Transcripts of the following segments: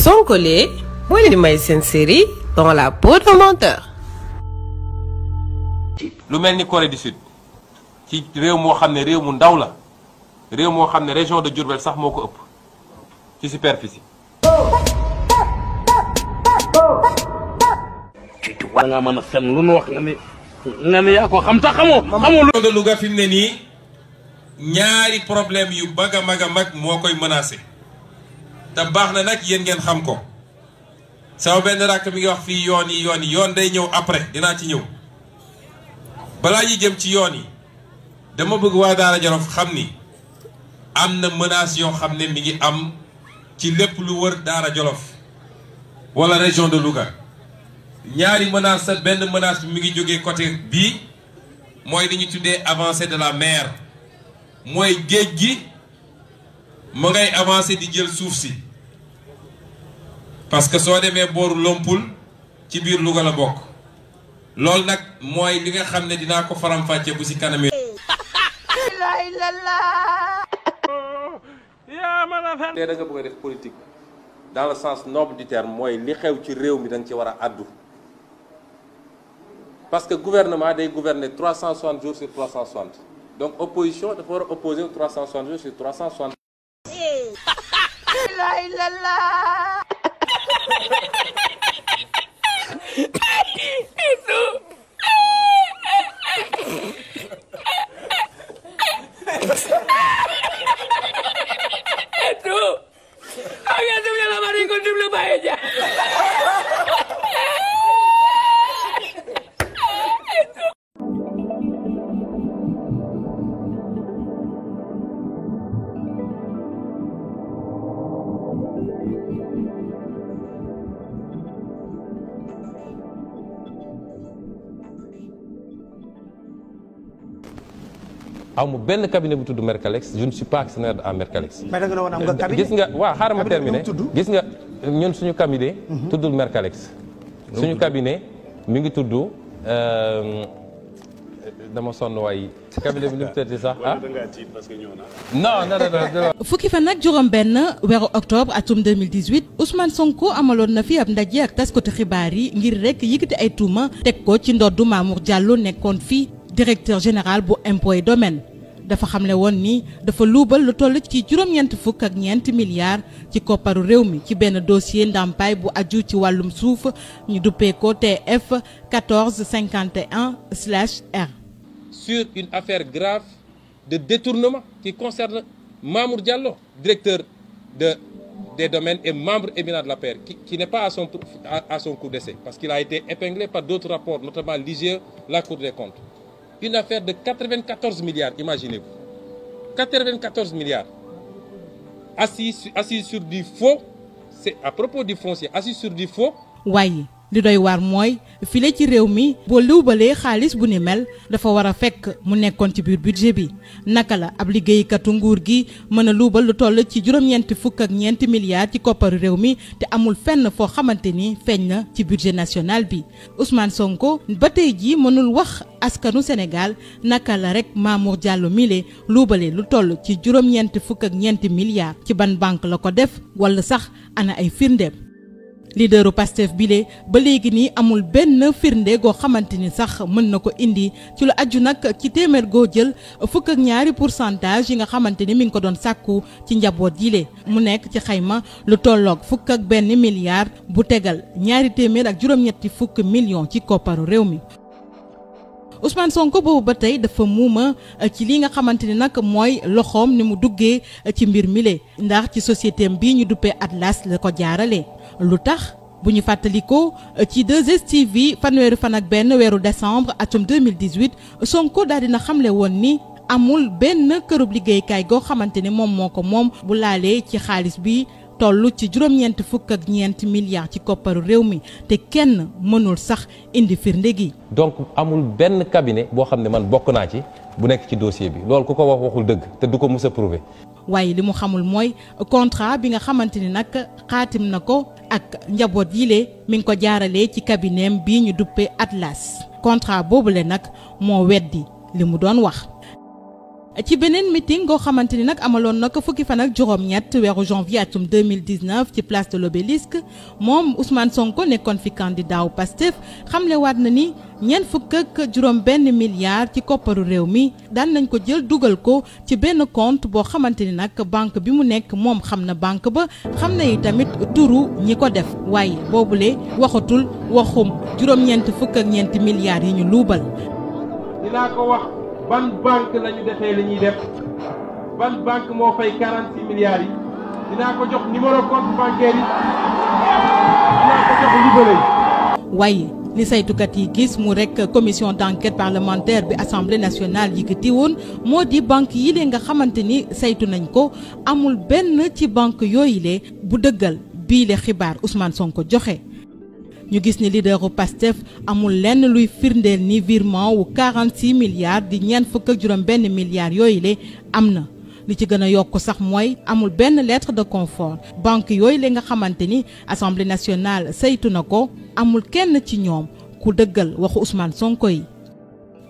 Sonkolé moo leen di may seen série dans la peau d'un menteur. lu mel ni Corée du Sud ci réew moo xam ne réew mu ndaw la réew moo xam ne région de Diourbel sax moo ko ëpp ci superficie. da ngaa mën a fen lu nu wax nga ne yaa ko xam tax xamoo. région de Louga fi mu ne nii ñaari problème yu mag a mag moo koy menacé te baax na nag yéen ngeen xam ko sama benn rakk mi ngi wax fii yoon day ñëw après dinaa ci ñëw balaa ñuy jëm ci yoon yi dama bëgg waa Daara Jolof xam ni am na menace yoo xam ne mi ngi am ci lépp lu wër Daara Jolof wala région de Louga ñaari menace sa benn menace bi mi ngi jógee côté bii mooy li ñu tuddee avancée de la mer mooy géej gi mu ngay avancé di jël suuf si parce que soo demee booru Lompul ci biir Louga la bokk loolu nag mooy li nga xam ne dinaa ko faram-fàcce bu si kanam. te da nga bëgg a def politique dans le sens noble du terme mooy li xew ci réew mi da nga ci war a addu parce que gouvernement day gouverner 360 jours sur 360 donc opposition dafa war a opposer 360 jours sur 360. amu benn cabinet bu tudd Mercalex je ne suis pas actionnaire à Mercalex. mais da nga doon am nga cabinet gis nga waaw xaaral ma terminer gis nga ñun suñu cabinet. tuddul Mercalex. suñu cabinet mi ngi tudd dama sonn waay cabinet bi nu mu tëddee sax ah. non. fukki fan ak juróom-benn weeru octobre atum 2018 Ousmane Sonko amaloon na fi ab ndaje ak taskatu xibaar yi ngir rek yëkkati ay tuuma teg ko ci ndoddu Mamour Diallo nekkoon fii. directeur général bu impôts et domaines dafa xamle woon ni dafa luubal lu toll ci juróom-ñeent fukk ak ñeenti milliards ci kopparu réew mi ci benn dossier ndàmpaay bu aju ci wàllum suuf ñu duppee ko TF 1451/R. sur une affaire grave de détournement qui concerne Mamour Diallo directeur des domaines et membre éminent de l'APR qui n'est pas à son coup d'essai parce qu'il a été épinglé par d'autres rapports notamment l'IGE, la Cour des comptes. Une affaire de 94 milliards, imaginez-vous. 94 milliards. Assis sur du faux, c'est à propos du foncier, assis sur du faux. waaye li doy waar mooy file ci réew mi boo luubalee xaalis bu ni mel dafa war a fekk mu nekkoon ci biir budget bi naka la ab liggéeykatu nguur gi mën a luubal lu toll ci juróom-ñeenti fukk ak ñeenti milliards ci kopparu réew mi te amul fenn foo xamante ni feeñ na ci budget national bi Ousmane Sonko ba tey jii mënul wax askanu Sénégal naka la rek Mamour Diallo mile luubale lu toll ci juróom-ñeenti fukk ak ñeenti milliards ci ban banque la ko def wala sax ana ay firndeem. leaderu Pastef bile ba léegi nii amul benn firnde goo xamante ni sax mën na ko indi ci lu aju nag ci téeméer goo jël fukk ak ñaari pourcentage yi nga xamante ni mi ngi ko doon sàkku ci njaboot yile mu nekk ci xayma lu tolloog fukk ak benn milliard bu tegal ñaari téeméer ak juróom-ñetti fukk millions ci kopparu réew mi. Ousmane Sonko boobu ba tey dafa muuma ci li nga xamante ni nag mooy loxoom ni mu duggee ci mbir mile ndax ci société bii ñu duppee Atlas la ko jaarale lu tax bu ñu fàttalikoo ci 2STV fanweeri fan ak benn weeru décembre atum 2018 Sonko daal dina xamle woon ni amul benn kërub liggéeykaay goo xamante ni moom moo ko moom bu laalee ci xaalis bi toll ci juróom-ñeent fukk ak ñeenti milliards ci kopparu réew mi te kenn mënul sax indi firnde gi. donc amul benn cabinet boo xam ne man bokk naa ci bu nekk ci dossier bi loolu ku ko wax waxul dëgg te du ko mës a prouver. waaye li mu xamul mooy contrat bi nga xamante ni nag xaatim na ko ak njaboot yile mi ngi ko jaaralee ci cabinetam bii ñu duppee Atlas contrat boobule nag moo weddi li mu doon wax. ci beneen meeting goo xamante ni nag amaloon na ko fukki fan ak juróom-ñett weeru janvier atum 2019 ci place de l'Obélisque moom Ousmane Sonko nekkoon fi candidat wu Pastef xamlewaat na ni ñeent fukk ak juróom-benn milliard ci kopparu réew mi daan nañ ko jël dugal ko ci benn compte boo xamante ni nag banque bi mu nekk moom xam na banque ba xam na yi tamit turu ñi ko def waaye boobule waxatul waxum juróom-ñeent fukk ak ñeenti milliards yi ñu luubal. dinaa ko wax ban banque la ñu defee li ñuy def ban banque moo fay 46 milliards yi dinaa ko jox numéro compte bancaire yi dinaa ko jox libéré yi. waaye li saytukat yi gis mu rek commission d'enquête parlementaire bi assemblée nationale yëkkati woon moo di banque yi lee nga xamante ni saytu nañ ko amul benn ci banque yooyu lee bu dëggal bii le xibaar Ousmane Sonko joxe. ñu gis ni leaderu Pastef amul lenn luy firndeel ni virement wu 46 milliards di ñeent fukk ak juróom-benn milliards yooyu le am na. li ci gën a yokk sax mooy amul benn lettre de confort banque yooyu la nga xamante ni assemblée nationale saytu na ko amul kenn ci ñoom ku dëggal waxu Ousmane Sonko yi.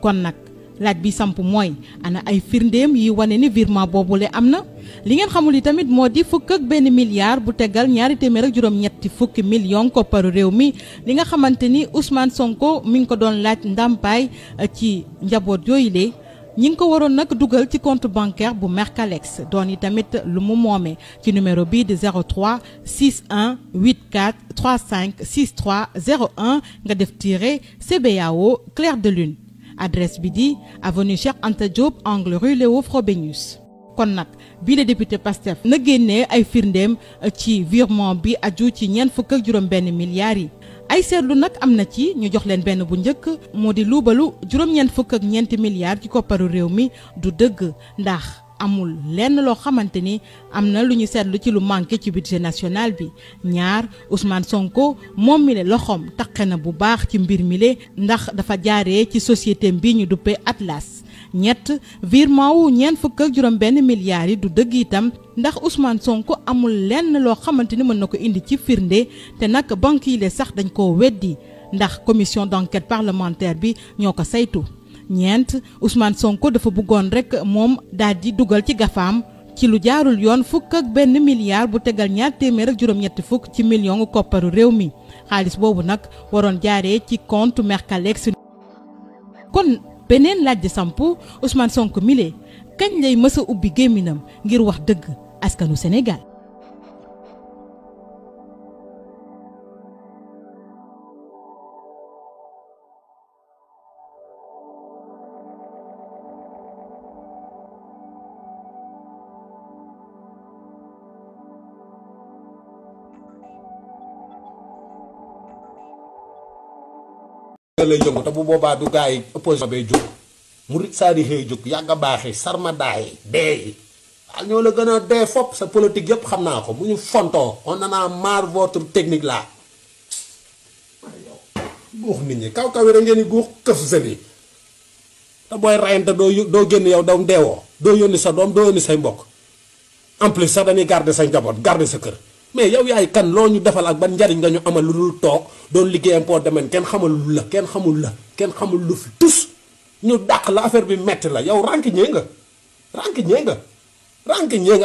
kon nag laaj bi samp mooy ana ay firndeem yi wane ni virement boobule am na li ngeen xamul yi tamit moo di fukk ak benn milliard bu tegal ñaari téeméer ak juróom-ñetti fukki millions kopparu réew mi li nga xamante ni Ousmane Sonko mi ngi ko doon laaj ndàmpaay ci njaboot yooyu le ñi ngi ko waroon nag dugal ci compte bancaire bu Mercalex doon yi tamit lu mu moomee ci numéro bii di 03 61 84 35 63 01 nga def tiré CBAO Clair de Lune adresse bi di avenue Cheikh Anta Diop angle rue Léo Frobenius. kon nag bii la député Pastef na génnee ay firndeem ci virement bi aju ci ñeent fukk ak juróom-benn milliards yi. ay seetlu nag am na ci ñu jox leen benn bu njëkk moo di luubalu juróom-ñeent fukk ak ñeenti milliards ci kopparu réew mi du dëgg ndax amul lenn loo xamante ni am na lu ñu seetlu ci lu manqué ci budget national bi. ñaar Ousmane Sonko moom mi le loxoom taqe na bu baax ci mbir mi le ndax dafa jaaree ci société bi ñu duppee Atlas. ñett virement wu ñeent fukk ak juróom-benn milliards yi du dëgg itam ndax Ousmane Sonko amul lenn loo xamante ni mën na ko indi ci firnde te nag banque yi le sax dañ koo weddi ndax commission d'enquête parlementaire bi ñoo ko saytu. ñeent Ousmane Sonko dafa bëggoon rek moom daal di dugal ci gafaam ci lu jaarul yoon fukk ak benn milliard bu tegal ñaar téeméer ak juróom-ñetti fukk ci million kopparu réew mi xaalis boobu nag waroon jaaree ci compte Mercalex. kon beneen laaj di samp Ousmane Sonko mile kañ lay mës a ubbi gémminam ngir wax dëgg askanu Sénégal. lay yëngu te bu boobaa du gars yi opposition bay jóg murit saa di xëy jóg yàgg a baaxee sarma daay dee waaw ñoo la gën a dee fopp sa politique yëpp xam naa ko mu ñu fontoo on en a marre votre technique là guux nit ñi kaw kaw yi rek ngeen di guux këf seli te booy rayante doo génn yow doom deewoo doo yónni sa doom doo yónni say mbokk en plus sax dañuy garder sa njaboot garder sa kër mais yow yaay kan loo ñu defal ak ban njariñ nga ñu amal lu dul toog doon liggéey impôt domaine kenn xamul la kenn xamul lu fi tus ñu dàq la affaire bi metti la yow rànkiñee nga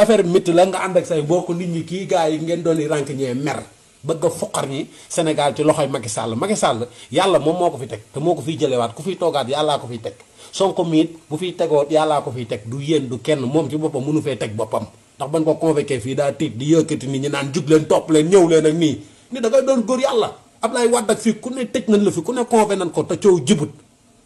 affaire bi metti la nga ànd ak say mbokk nit ñi kii gars yi ngeen doon di rànkiñee mer bëgg a foqar ñi Sénégal ci loxoy Macky Sall yàlla moom moo ko fi teg te moo ko fiy jëlewaat ku fiy toogaat yàllaa ko fiy teg Sonko miit bu fiy tegoot yàllaa ko fiy teg du yéen du kenn moom ci boppam mënu fee teg boppam ndax bañ ko convoqué fii daa tiit di yëkkati nit ñi naan jug leen topp leen ñëw leen ak nii ni da ngay doon góor yàlla Ablaye Wade ak fii ku ne tëj nañ la fi ku ne convoqué nañ ko te coow jibut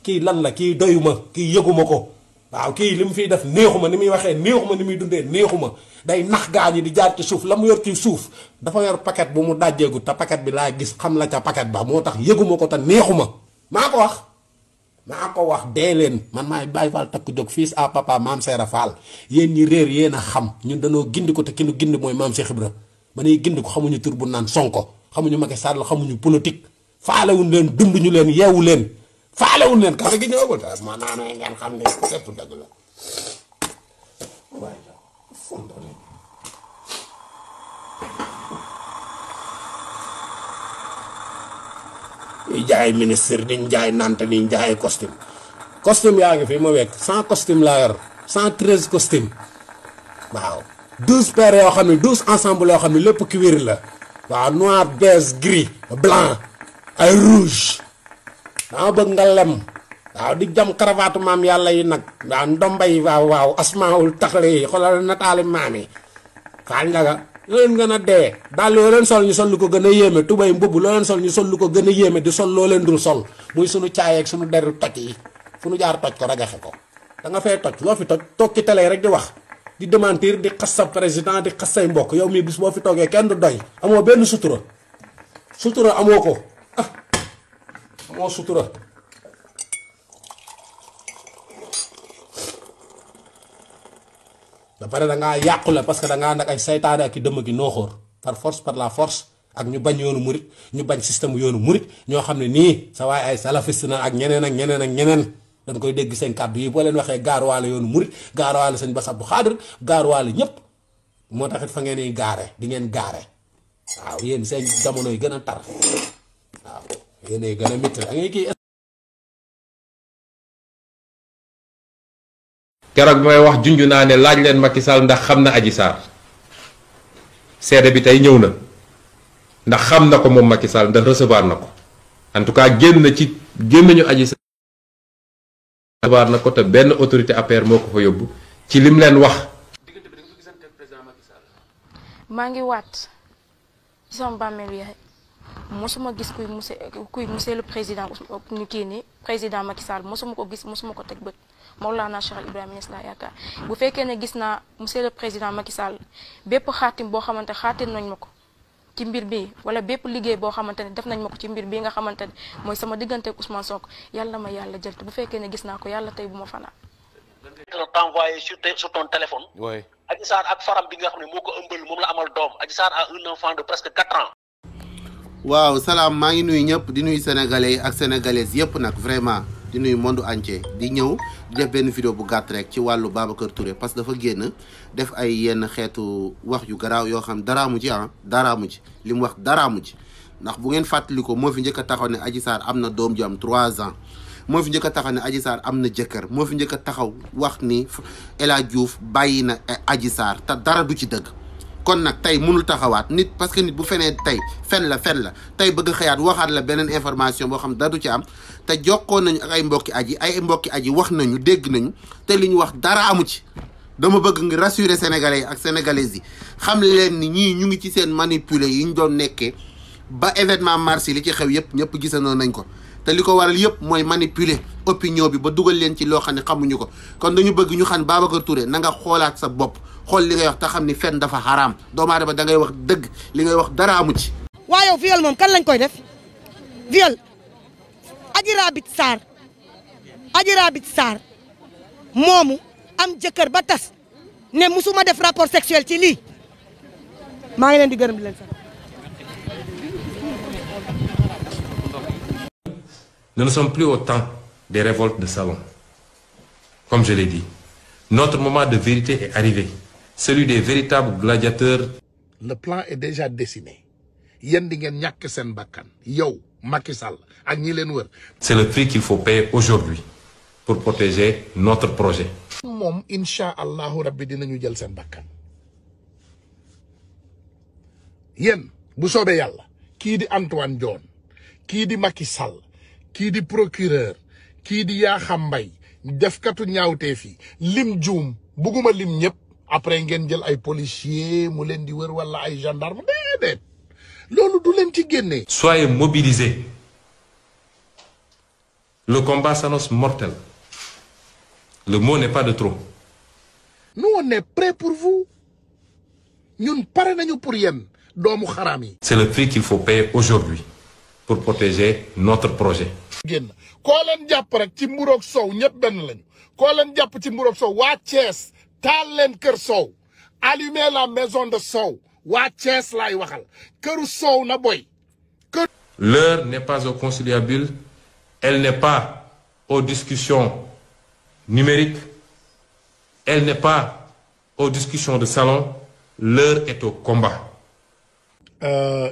kii lan la kii doyuma kii yëguma ko waaw kii li mu fiy def neexuma ni muy waxee neexuma ni muy dundee neexuma day nax gaa ñi di jaar ci suuf la mu yor ci suuf dafa yor paquet bu mu dajjeegu te paquet bi laa gis xam la ca paquet ba moo tax yëguma ko te neexuma maa ko wax dee leen man maay Baye Fall takk jóg fils à papa maam Seera Fall yéen ñi réer yéen a xam ñun dañoo gindi ko te ki nu gindi mooy maam Cheikh Ibra ba nuy gindi ko xamuñu tur bu naan Sonko xamuñu Macky Sall xamuñu politique faalewuñ leen dunduñu leen yeewu leen faalewuñ leen kafe gi ñëwagul te ma naanee ngeen xam ne lépp dëgg la waaye ñuy jaay ministre niñ jaay nante niñ jaay costume yaa ngi fi ma wekk sans costume laa yor 113 costumes waaw 12 paires yoo xam ne 12 ensemble yoo xam ne lépp cuir la waaw noir beige gris blanc ay rouge dama bëgg nga lem waaw di jam cravate maam yàlla yi nag waaw ndomba yi waaw asmaawul taxle yi xoolal nataali maam yi faa njaga loo leen gën a dee daal loo leen sol ñu sol lu ko gën a yéeme tubay mbubb loo leen sol ñu sol lu ko gën a yéeme di sol loo leen dul sol muy sunu caayeeg sunu deru toj yi fu nu jaar toj ko ragaxe ko da nga fee toj loo fi toj toog ci télé rek di wax di démentir di xas sa président di xas say mbokk yow mii bis boo fi toogee kenn du doy amoo benn sutura amoo ko amoo sutura ba pare da ngaa yàqu la parce que da ngaa nag ay saytaane ak i dëmm gi nooxóor par force par la force ak ñu bañ yoonu murit ñu bañ système yoonu murit ñoo xam ne nii sa waay ay salafiste na ak ñeneen dañ koy dégg seen kàddu yi boo leen waxee gaaruwaale yoonu murit gaaruwaale sëñ Bass Abdou Khadre gaaruwaale ñëpp moo taxit fa ngeen di gaare di ngeen gaare waaw yéen seen jamono yi gën a tar waaw yéen ay gën a métti da ngay kii. keroog bi may wax junj naa ne laaj leen Macky Sall ndax xam na Adji Sarr seede bi tey ñëw na ndax xam na ko moom Macky Sall ndax recevoir na ko en tout cas génn ñu Adji Sarr recevoir na ko te benn autorité APR moo ko fa yóbbu ci lim leen wax. maa ngi waat ci sama bàmmeelu yaay mosuma gis kuy monsieur le président ni kii ni président Macky Sall mosuma ko gis mosuma ko teg bët Mawlana Cheikh Ibrahima Niass laa yaakaar bu fekkee ne gis naa monsieur le président Macky Sall bépp xaatim boo xamante xaatim nañ ma ko ci mbir bi wala bépp liggéey boo xamante ne def nañ ma ko ci mbir bi nga xamante ne mooy sama diggante ak Ousmane Sonko yàlla ma yàlla jël te bu fekkee ne gis naa ko yàlla tey bu ma fanaan. t'envoyé sur ton téléphone. oui. Adji Sarr ak faram bi nga xam ne moo ko ëmbal moom la amal doom Adji Sarr a un enfant de presque 4 ans. waaw salaam maa ngi nuyu ñëpp di nuyu sénégalais ak sénégalaises yëpp nag vraiment di nuyu monde entier di ñëw di def benn vidéo bu gàtt rek ci wàllu Babacar Touré parce que dafa génn def ay yenn xeetu wax yu garaaw yoo xam daraamu ci daraamu ci li mu wax daraamu ci ndax bu ngeen fàttali ko moo fi njëkk a taxaw ne Adji Sarr am na doom ju am 3 ans moo fi njëkk a taxaw ne Adji Sarr am na jëkkër moo fi njëkk a taxaw wax ni El Hadj Diouf bàyyi na Adji Sarr te dara du ci dëgg. kon nag tey mënul taxawaat nit parce que nit bu fenee tey fen la tey bëgg xëyaat waxaat la beneen information boo xam dara du ci am te jokkoon nañu ak ay mbokki aji wax nañu dégg nañu te li ñu wax dara amu ci. dama bëgg nga rassurer sénégalais yi ak sénégalaises yi xam leen ni ñii ñu ngi ci seen manipuler yi ñu doon nekkee ba événement mars yi li ci xew yëpp ñëpp gisandoo nañ ko te li ko waral yëpp mooy manipuler opinion bi ba dugal leen ci loo xam ne xamuñu ko kon dañu bëgg ñu xam Babacar Touré na nga xoolaat sa bopp xool li ngay wax te xam ni fen dafa xaraam doomu aadama da ngay wax dëgg li ngay wax dara amu ci. waaye yow viol moom kan lañ koy def viol Adji Raby Sarr moomu am jëkkër ba tas ne musuma def rapport sexuel ci lii maa ngi leen di gërëm di leen sant. Nous ne sommes plus au temps des révoltes de salon. Comme je l'ai dit, notre moment de vérité est arrivé. Celui des véritables gladiateurs. Le plan est déjà dessiné. Yéen di ngeen ñàkk seen bakkan yow Macky Sall ak ñi leen wër. C'est le prix qu'il faut payer aujourd'hui pour protéger notre projet. moom incha allahu rabbi dinañu jël seen bakkan yéen bu soobee yàlla kii di Antoine Diome kii di Macky Sall kii di procureur kii di Yakham Mbaye defkatu ñaawtee fii lim juum bugguma lim ñëpp après ngeen jël ay policiers mu leen di wër wala ay gendarme déedéet loolu du leen ci génnee. Soyez mobilisés. Le combat s'annonce mortel. Le mot n'est pas de trop. Nous on est prêts pour vous ñun pare nañu pour yéen doomu xaraam yi. C'est le prix qu'il faut payer aujourd'hui pour protéger notre projet. génn koo leen jàpp rek ci mburoog sow ñëpp benn lañu koo leen jàpp ci mburoog sow waa Thiès taal leen kër sow allumer la maison de sow waa Thiès laay waxal këru sow na boy. L'heure n'est pas au conciliabule, elle n'est pas aux discussions numériques, elle n'est pas aux discussions de salon, l'heure est au combat.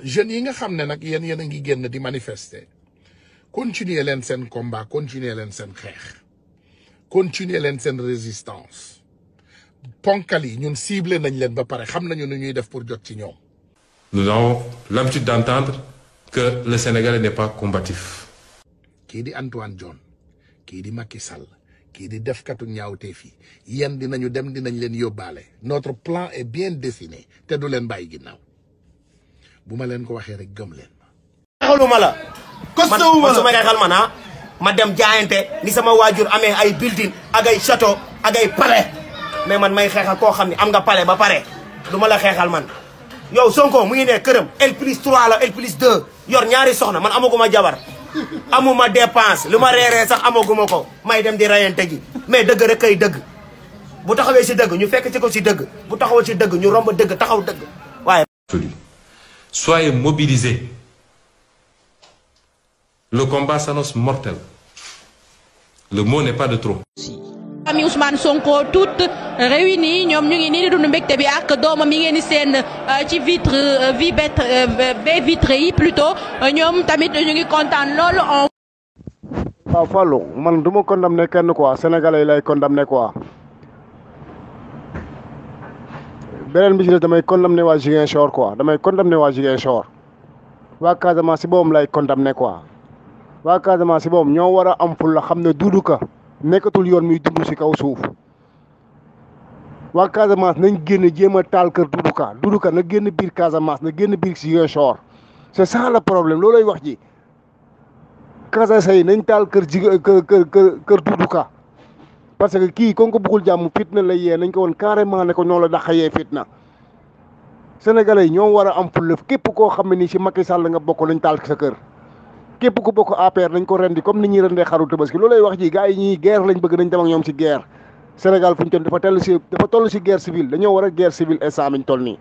Jeunes yi nga xam ne nag yéen a ngi génn di manifester continuer leen seen combat continuer leen seen xeex continuer leen seen résistance ponkal yi ñun ciblé nañ leen ba pare xam nañu nu ñuy def pour jot ci ñoom. Nous avons l'habitude d'entendre que le Sénégalais n'est pas combatif. kii di Antoine Diome kii di Macky Sall kii di defkatu ñaawteef yi yéen dinañu dem dinañ leen yóbbaale notre plan est bien dessiné te du leen bàyyi ginnaaw bu ma leen ko waxee rek gëm leen ma. xeexaluma la. man su ma xeexal man ma dem jaayante ni sama waajur amee ay building ak ay château ak ay palais mais man may xeexal koo xam ne am nga palais ba pare du ma la xeexal man. yow Sonko mu ngi ne këram L+3 la L+2 yor ñaari soxna man amaguma jabar amuma dépense lu ma reeree sax amaguma ko may dem di rayante ji mais dëgg rek kay dëgg bu taxawee si dëgg ñu fekk ci ko si dëgg bu taxawee si dëgg ñu romb dëgg taxaw dëgg waaye. Soyez mobilisés. Le combat s'annonce mortel. Le mot n'est pas de trop. famille Ousmane Sonko toutes réunies ñoom ñu ngi nii di dund mbégte bi ak doomam yi ngeen di seen ci vitre baie vitrée yi plutôt ñoom tamit ñu ngi kontaan loolu. waaw Fallou man du ma condamné kenn quoi sénégalais yi lay condamné quoi beneen bi ci des damay condamné waa Ziguinchor quoi damay condamné waa Ziguinchor waa Casamance si boobam lay condamné quoi waa Casamance si boobam ñoo war a am ful la xam ne Doudou Ka nekkatul yoon muy dund si kaw suuf waa Casamance nañ génn jéem a taal kër Doudou Ka na génn biir Casamance na génn biir Ziguinchor c'est ça le problème loolay wax ji Casamance yi nañ taal kër Doudou Ka parce que kii kon ko bëggul jàmm fitna la yee nañ ko woon carrément ne ko ñoo la dàq yee fitna sénégalais yi ñoo war a am fulla képp koo xam ne nii si Macky Sall nga bokk nañ taal sa kër képp ku bokk APR nañ ko rendi comme ni ñuy rendee xaru Tabaski loolay wax ji gars yi ñuy guerre lañ bëgg nañ dem ak ñoom si guerre Sénégal fu ñu toll dafa toll si guerre civile dañoo war a guerre civile instant mi ñu toll nii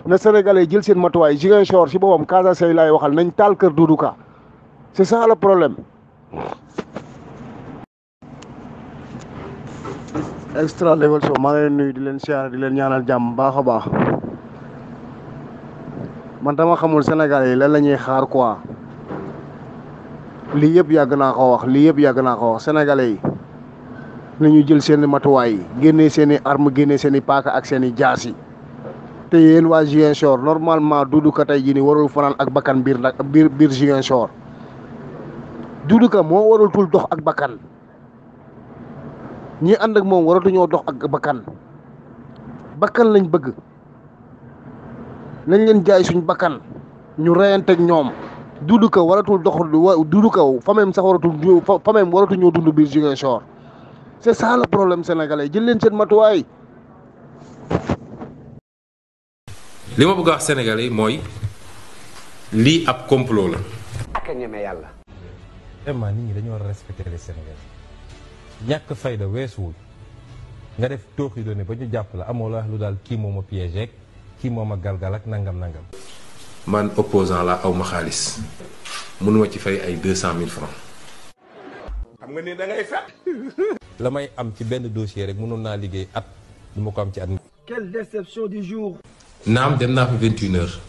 na sénégalais jël seen matuwaay Ziguinchor si boppam Casamance yi laay waxal nañ taal kër Doudou Ka c'est ça le problème. Extra Level Show maa ngi leen nuyu di leen siyaare di leen ñaanal jàmm baax a baax man dama xamul sénégalais yi lan la ñuy xaar quoi. lii yëpp yàgg naa ko wax sénégalais yi nañu jël seen matuwaay yi génnee seen i arme génnee seen i paaka ak seen i jaasi te yéen waa Ziguinchor normalement Doudou Ka tey jii nii warul fanaan ak bakkan biir Ziguinchor Doudou Ka moo warul tul dox ak bakkan ñi ànd ak moom waratuñoo dox ak bakkan lañ bëgg nañ leen jaay suñ bakkan ñu reyanteeg ñoom. Doudou Ka waratul dox Doudou Ka famem sax waratuñoo dund biir Ziguinchor c'est ça le problème sénégalais jël leen seen matuwaay. li ma bëgg a wax sénégalais yi mooy lii ab complot la. ak ñeme yàlla. vraiment nit ñi dañoo war a respecter les sénégalais ñàkk fayda weesuwul nga def tooxi doone ba ñu jàpp la amoo la lu daal kii moo ma piégé kii moo ma galgal ak nangam. man opposant la aw ma xaalis mënuma ci fay ay 200 000 francs. xam nga ni da ngay fekk. la may am ci benn dossier rek mënoon naa liggéey at du ma ko am ci at. Quelle déception du jour. naam dem naa fa 21 heures.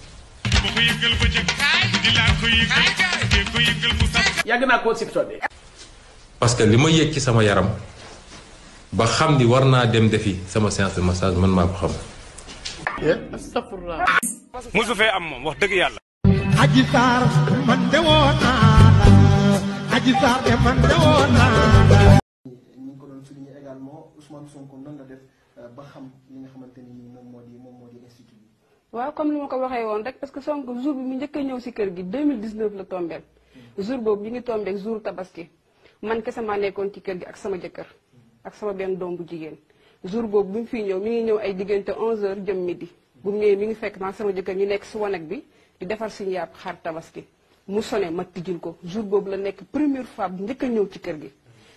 yàgg naa koo soupçonné. parce que li ma yëg ci sama yaram ba xam ni war naa dem defi sama séance de massage man maa ko xam. astafurlah. musu fee am moom wax dëgg yàlla. Adji Sarr man de woon naa la Adji Sarr de man de woon naa la. ñu ngi ko doon souligner également Ousmane Sonko nan la def ba xam li nga xamante ni moom moo di institut bi. waaw comme ni ma ko waxee woon rek parce que Sonko jour bi mu njëkk a ñëw si kër gi 2019 la tombeel jour boobu ñu ngi tombeek jour tabaski man kese maa nekkoon ci kër gi ak sama jëkkër ak sama benn doom bu jigéen jour boobu bi mu fiy ñëw mi ngi ñëw ay diggante 11h jëm midi bu mu ñëwee mi ngi fekk naa sama jëkkër ñu nekk si wanag bi di defar suñu yàpp xar tabaski mu sone ma tijjil ko jour boobu la nekk première fois bu njëkk a ñëw ci kër gi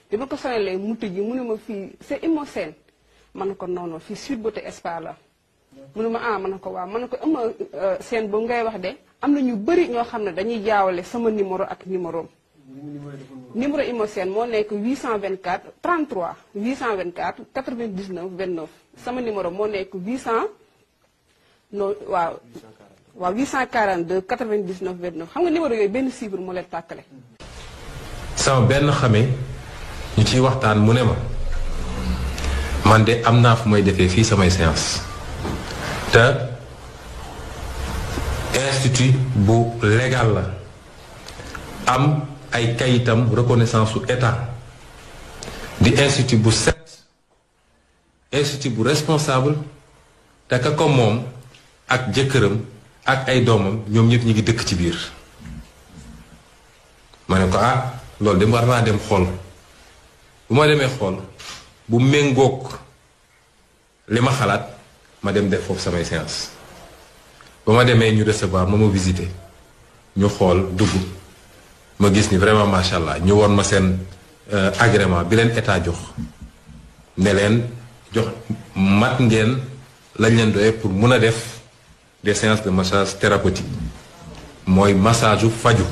bi ma ko sonelee mu tijji mu ne ma fii c'est Imosène ma ne ko non fii Sweet Beauté Spa la mu ne ma ah ma ne ko waaw ma ne ko Imosène boobu ngay wax de am na ñu bëri ñoo xam ne dañuy jaawale sama numéro ak numéro numéro Imosène moo nekk 824 33 824 99 29 sama numéro moo nekk 842 99 29 xam nga numéro yooyu benn chiffre moo leen tàkkale. sama benn xamee ñu ciy waxtaan mu ne ma man de am naa fu may defee fii samay séance te institut bu légal la am ay kayitam reconnaissance su état di institut bu set institut bu responsable te ka ko moom ak jëkkëram ak ay doomam ñoom ñëpp ñi ngi dëkk ci biir ma ne ko ah loolu de war naa dem xool bu ma demee xool bu méngoog li ma xalaat ma dem def foofu samay séance ba ma demee ñu recevoir ma visité ñu xool dugg ma gis ni vraiment macha allah ñu woon ma seen agrément bi leen état jox ne leen jox mat ngeen lañ leen doyee pour mun a def des séances de massage thérapeutique mooy massage faju.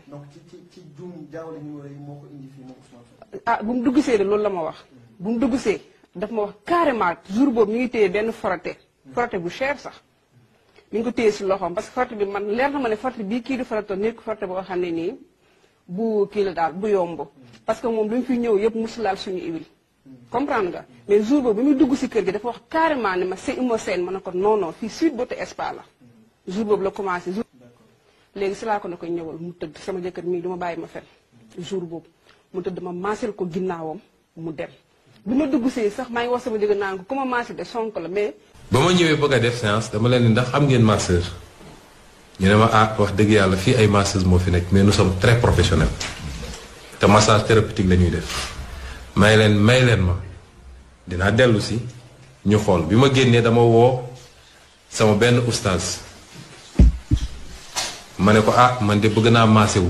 donc ci juum jaawale numéro yi moo ko indi fii moom Ousmane. ah bu mu dugg see de loolu la ma wax bu mu dugg see daf ma wax carrément jour boobu mi ngi téye benn frotté bu cher sax mi ngi ko téye si loxoom parce que frotté bi man leer na ma ne frotté bii kii di frotté nekk frotté boo xam ne nii bu kii la daal bu yomb parce que moom lu mu fi ñëw yëpp musul laal suñu huile comprendre nga mais jour boobu bi muy dugg si kër gi dafa wax carrément ne ma c'est Imosène ma ne ko non non fii Sweet Beauté Spa la jour boobu la commencé jour léegi si laa ko ne koy ñëwal mu tëdd sama jëkkër mii du ma bàyyi ma fen jour boobu mu tëdd ma maasel ko ginnaawam mu dem bi ma dugg see sax maa ngi wax sama jëkkër naan ko ku ma maasel de sonk la mais ba ma ñëwee bëgg a def séance dama leen ni ndax am ngeen masseur ñu ne ma ah wax dëgg yàlla fii ay masseuse moo fi nekk mais nous sommes très professionnels te massage thérapeutique la ñuy def may leen ma dinaa dellu si ñu xool bi ma génnee dama woo sama benn oustaz ma ne ko ah man de bëgg naa massé wu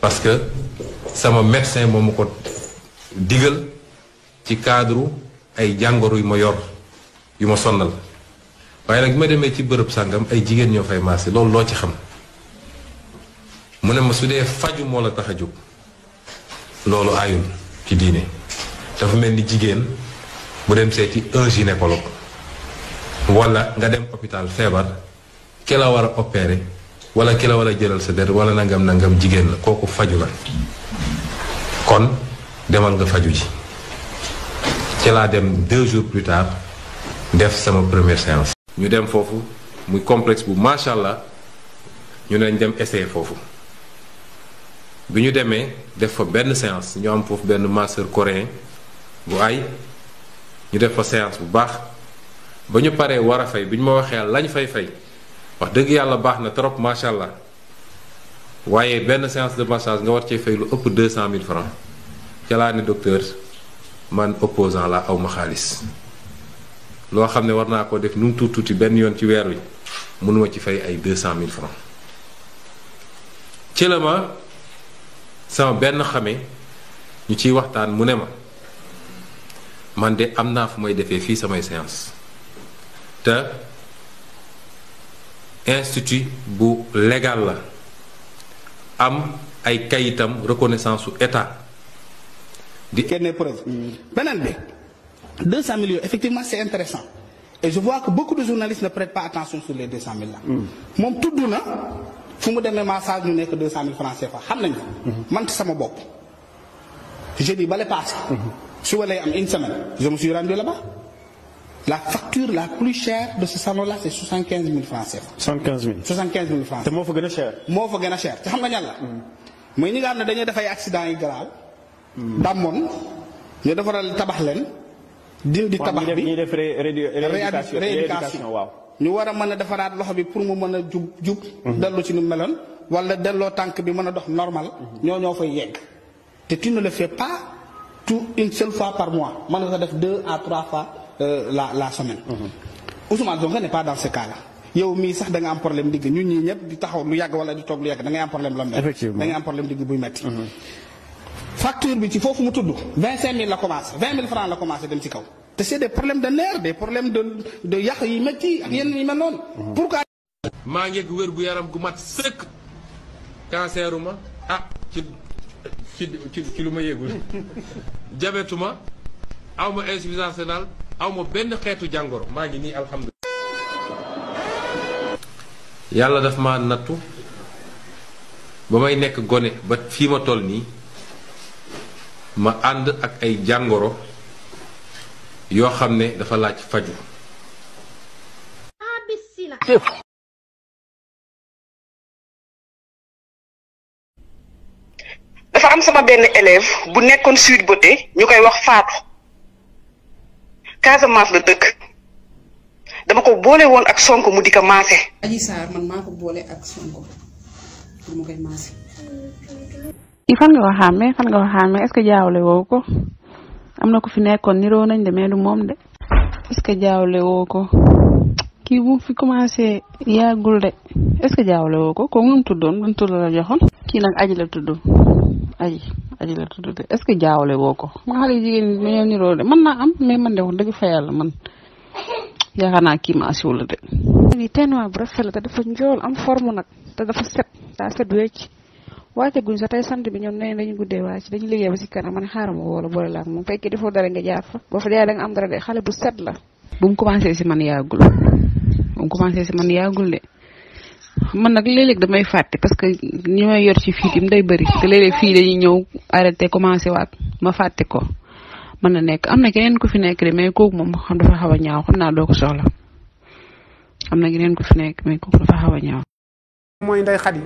parce que sama médecin moo ma ko digal ci cadre ay jàngoro yu ma yor yu ma sonnal waaye nag bi ma demee ci bërëb sàngam ay jigéen ñoo fay maase loolu loo ci xam mu ne ma su dee faju moo la tax a jóg loolu aayul ci diine dafa mel ni jigéen bu dem seeti un gynécologue wala nga dem hôpital feebar ki la war a opérer wala ki la war a jëlal sa der wala nangam jigéen la kooku faju la kon demal nga faju ji ci laa dem 2 jours plus tard def sama première séance. ñu dem foofu muy complexe bu macha allah ñu ne dem essayer foofu bi ñu demee def fa benn séance ñu am foofu benn masseur coréen bu ay ñu def fa séance bu baax ba ñu paree war a fay bi ñu ma waxee lañ fay wax dëgg yàlla baax na trop macha allah waaye benn séance de massage nga war cee fay lu ëpp 200 000 francs ca laa ne docteur man opposant la aw ma xaalis. loo xam ne war naa ko def nu mu tuuti benn yoon ci weer wi mënuma ci fay ay 200 000 francs ci la ma sama benn xame ñu ciy waxtaan mu ne ma man de am naa fu may defee fii samay séance te institut bu légal la am ay kayitam reconnaissance su état di kenn preuve beneen bi 200 millions, effectivement, c'est intéressant. Et je vois que beaucoup de journalistes ne prêtent pas attention sur les 200 000 là. Mon tout douna, fu mu demee massage ñu nekk 200 000 francs CFA xam nañ ko. man ci sama bopp. jeudi bale passé. su walee am une semaine je me suis rendu là-bas. la facture la plus chère de ce salon-là c'est 75 000 francs CFA. 75 000 francs. te moo fa gën a cher. moo fa gën a cher te xam nga ñan la. mooy ñi nga xam ne dañuy def ay accident yi grave. damoon ñu defaral tabax leen. dindi tabax bi ñuy def rééducation waaw. ñu war a mën a defaraat loxo bi pour mu mën a jub dellu ci nu meloon wala delloo tànk bi mën a dox normal ñoo fay yegg te tu ne le fais pas tout une seule fois par mois mën nga ko def 2 à 3 fois la semaine. Ousmane Sonko n'est pas dans ce cas là yow mii sax da nga am problème digg ñun ñii ñëpp di taxaw lu yàgg wala di toog lu yàgg da ngay am problème lombe. effectivement da ngay am problème digg buy metti facture bi ci foofu mu tudd 25 000 la commencé 20 000 francs la commencé dem ci kaw te c'est des problèmes de nerfs des problèmes de yàq yi métti ak yenn yi mel noonu. pourquoi. maa ngi yegg wér gu yaram gu mat sëkk canceruma ci lu ma yëgul jabetuma aw ma insuffisance rénale aw ma benn xeetu jàngoro maa ngi nii alhamdulilah. yàlla daf ma nattu ba may nekk gone ba fii ma toll nii ma ànd ak ay jàngoro yoo xam ne dafa laaj faju. dafa am sama benn élève bu nekkoon Sweet Beauté ñu koy wax Fatou Casamance la dëkk dama ko boole woon ak Sonko mu di ko maase. Adji Sarr man maa ko boole ak Sonko pour mu koy maase. fan nga ko xàmmee est-ce que jaawle woo ko am na ko fi nekkoon niroo nañ de mais du moom de est-ce que jaawle woo ko kii bu fi commencé yàggul de est-ce que jaawle woo ko ko mu tuddoon ban tudd la joxoon. kii nag aji la tudd aji la tudd de est-ce que jaawle woo ko ma xale jigéen ñi ñoo niroo de mën naa am mais man de wax dëgg fa yàlla man yaakaar naa kii ma asiwul la de. lii tenuwaay bu rafet la te dafa njool am forme nag te dafa set wecc wàcce guñ sa tey sant bi ñoom nee dañu guddee wàcc dañu liggéey ba si kanam man xaaral ma woo la boole la ak moom fekkee defoo dara nga jaar fa boo fa jaay da nga am dara de xale bu set la. bu mu commencé si man yàggul de man nag léeg-léeg damay fàtte parce que ñi may yor ci fii tim day bëri te léeg-léeg fii dañuy ñëw arrêté commencé waat ma fàtte ko mën na nekk am na keneen ku fi nekk de mais kooku moom xam dafa xaw a ñaaw xam naa doo ko soxla am na keneen ku fi nekk mais kooku dafa xaw a ñaaw. mooy Ndeye Khady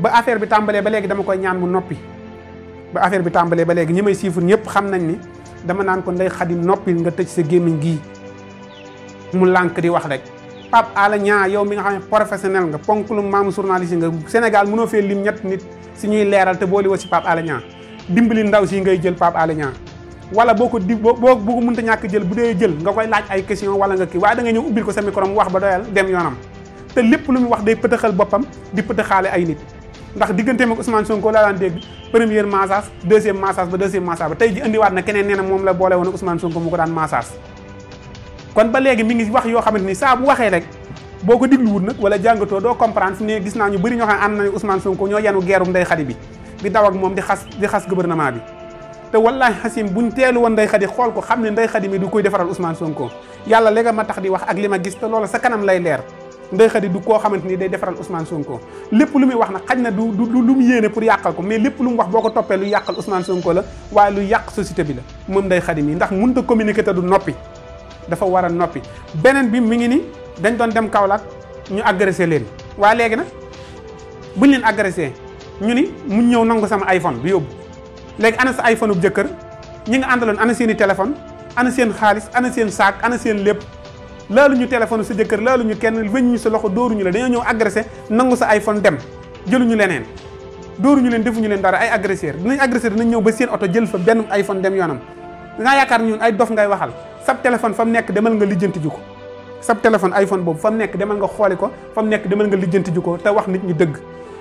ba affaire bi tàmbalee ba léegi dama koy ñaan mu noppi ba affaire bi tàmbalee ba léegi ñi may siifur ñëpp xam nañ ni dama naan ko Ndeye Khady noppi nga tëj sa gémmiñ gii mu lànk di wax rek. Pape Alé Niang yow mi nga xam ne professionnel nga ponk lu maamu journaliste nga Sénégal mënoo fee lim ñett nit si ñuy leeral te boole woo si Pape Alé Niang dimbali ndaw si ngay jël Pape Alé Niang wala boo ko mënta ñàkk jël bu dee jël nga koy laaj ay question wala nga kii waaye da nga ñëw ubbil ko sa micro mu wax ba doyal dem yoonam te lépp lu mu wax day pëtëxal boppam di pëtëxaale ay nit ndax digganteem ak Ousmane Sonko laa daan dégg première massage deuxième massage ba tey ji indiwaat na keneen nee na moom la boole woon ak Ousmane Sonko mu ko daan massage kon ba léegi mi ngi wax yoo xamante ni saa bu waxee rek boo ko digluwul nag wala jàngatoo doo comprendre fi ne gis naa ñu bëri ñoo xam ne ànd nañu Ousmane Sonko ñoo yanu geerum Ndeye Khady bi di daw ak moom di xas gouvernement bi te wallaahi xasim buñ teelu woon Ndeye Khady xool ko xam ne Ndeye Khady mi du koy defaral Ousmane Sonko yàlla léegi ma tax di wax ak li ma gis te loolu sa kanam lay leer Ndeye Khady du koo xamante ni day defaral Ousmane Sonko lépp lu muy wax nag xaj na du lu mu yéene pour yàqal ko mais lépp lu mu wax boo ko toppee lu yàqal Ousmane Sonko la waaye lu yàq société bi la moom Ndeye Khady mi ndax mënut a communiquer te du noppi dafa war a noppi beneen bi mi ngi ni dañ doon dem Kaolack ñu agressé leen waaye léegi nag buñ leen agressé ñu ni mu ñëw nangu sama iPhone bi yóbbu léegi ana sa iPhone bu jëkkër ñi nga àndaloon ana seen i téléphone ana seen xaalis ana seen saak ana seen lépp laalu ñu téléphone sa jëkkër laalu ñu kenn weñ ñu sa loxo dóoruñu la dañoo ñëw agressé nangu sa iPhone dem jëluñu leneen dóoruñu leen defuñu leen dara ay agresseur dinañ ñëw ba seen oto jël fa benn iPhone dem yoonam dangaa yaakaar ñun ay dof ngay waxal sab téléphone fa mu nekk demal nga lijjanti ji ko sab téléphone iPhone boobu fa mu nekk demal nga xooli ko fa mu nekk demal nga lijjanti ji ko te wax nit ñi dëgg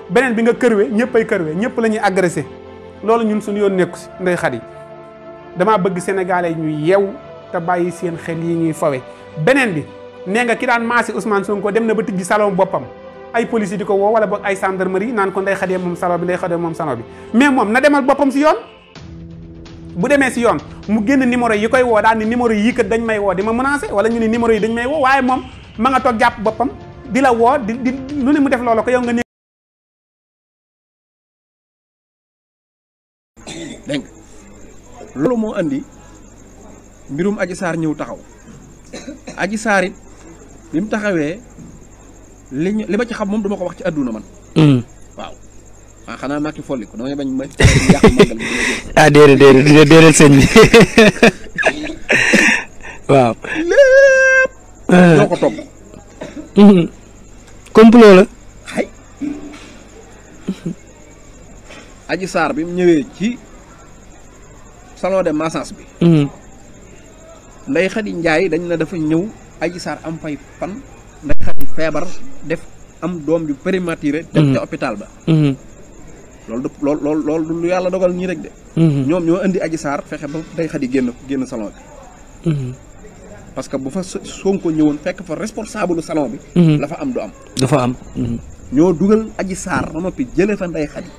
beneen bi nga kërwe ñëpp ay kërwe ñëpp la ñuy agressé loolu ñun suñu yoon nekku si Ndeye Khady damaa bëgg sénégalais ñu yeew te bàyyi seen xel yi ñuy fawe beneen bi nee nga ki daan maasi Ousmane Sonko dem na ba tijji salon boppam ay police di ko woo wala boog ay gendarmerie naan ko Ndeye Khady moom salon bi Ndeye Khady moom salon bi mais moom na demal boppam si yoon bu demee si yoon mu génn numéro yi koy woo daal ni numéro yi kat dañ may woo di ma menacé wala ñu ni numéro yi dañ may woo waaye moom ma nga toog jàpp boppam di la woo di lu ne mu def loolu ko yow nga ne dégg nga loolu moo andi mbirum Adji Sarr ñëw taxaw Adji Sarr it bi mu taxawee li ma ci xam moom duma ko wax ci àdduna man waaw ah xanaa Macky folli ko damay bañ ma yàq màggal bi ah déedéet sëñ bi waaw lépp ñoo ko topp complot la xay Adji Sarr bi mu ñëwee ci salon de massage bi Ndeye Khady Ndiaye dañ la dafa ñëw Adji Sarr am fay fan Ndeye Khady feebar def am doom ju prématuré dem ca hôpital ba loolu lu yàlla dogal ñii rek de ñoom ñoo indi Adji Sarr fexe ba Ndeye Khady génn salon bi parce que bu fa Sonko ñëwoon fekk fa responsable salon bi la fa am du am dafa am ñoo dugal Adji Sarr ba noppi jële fa Ndeye Khady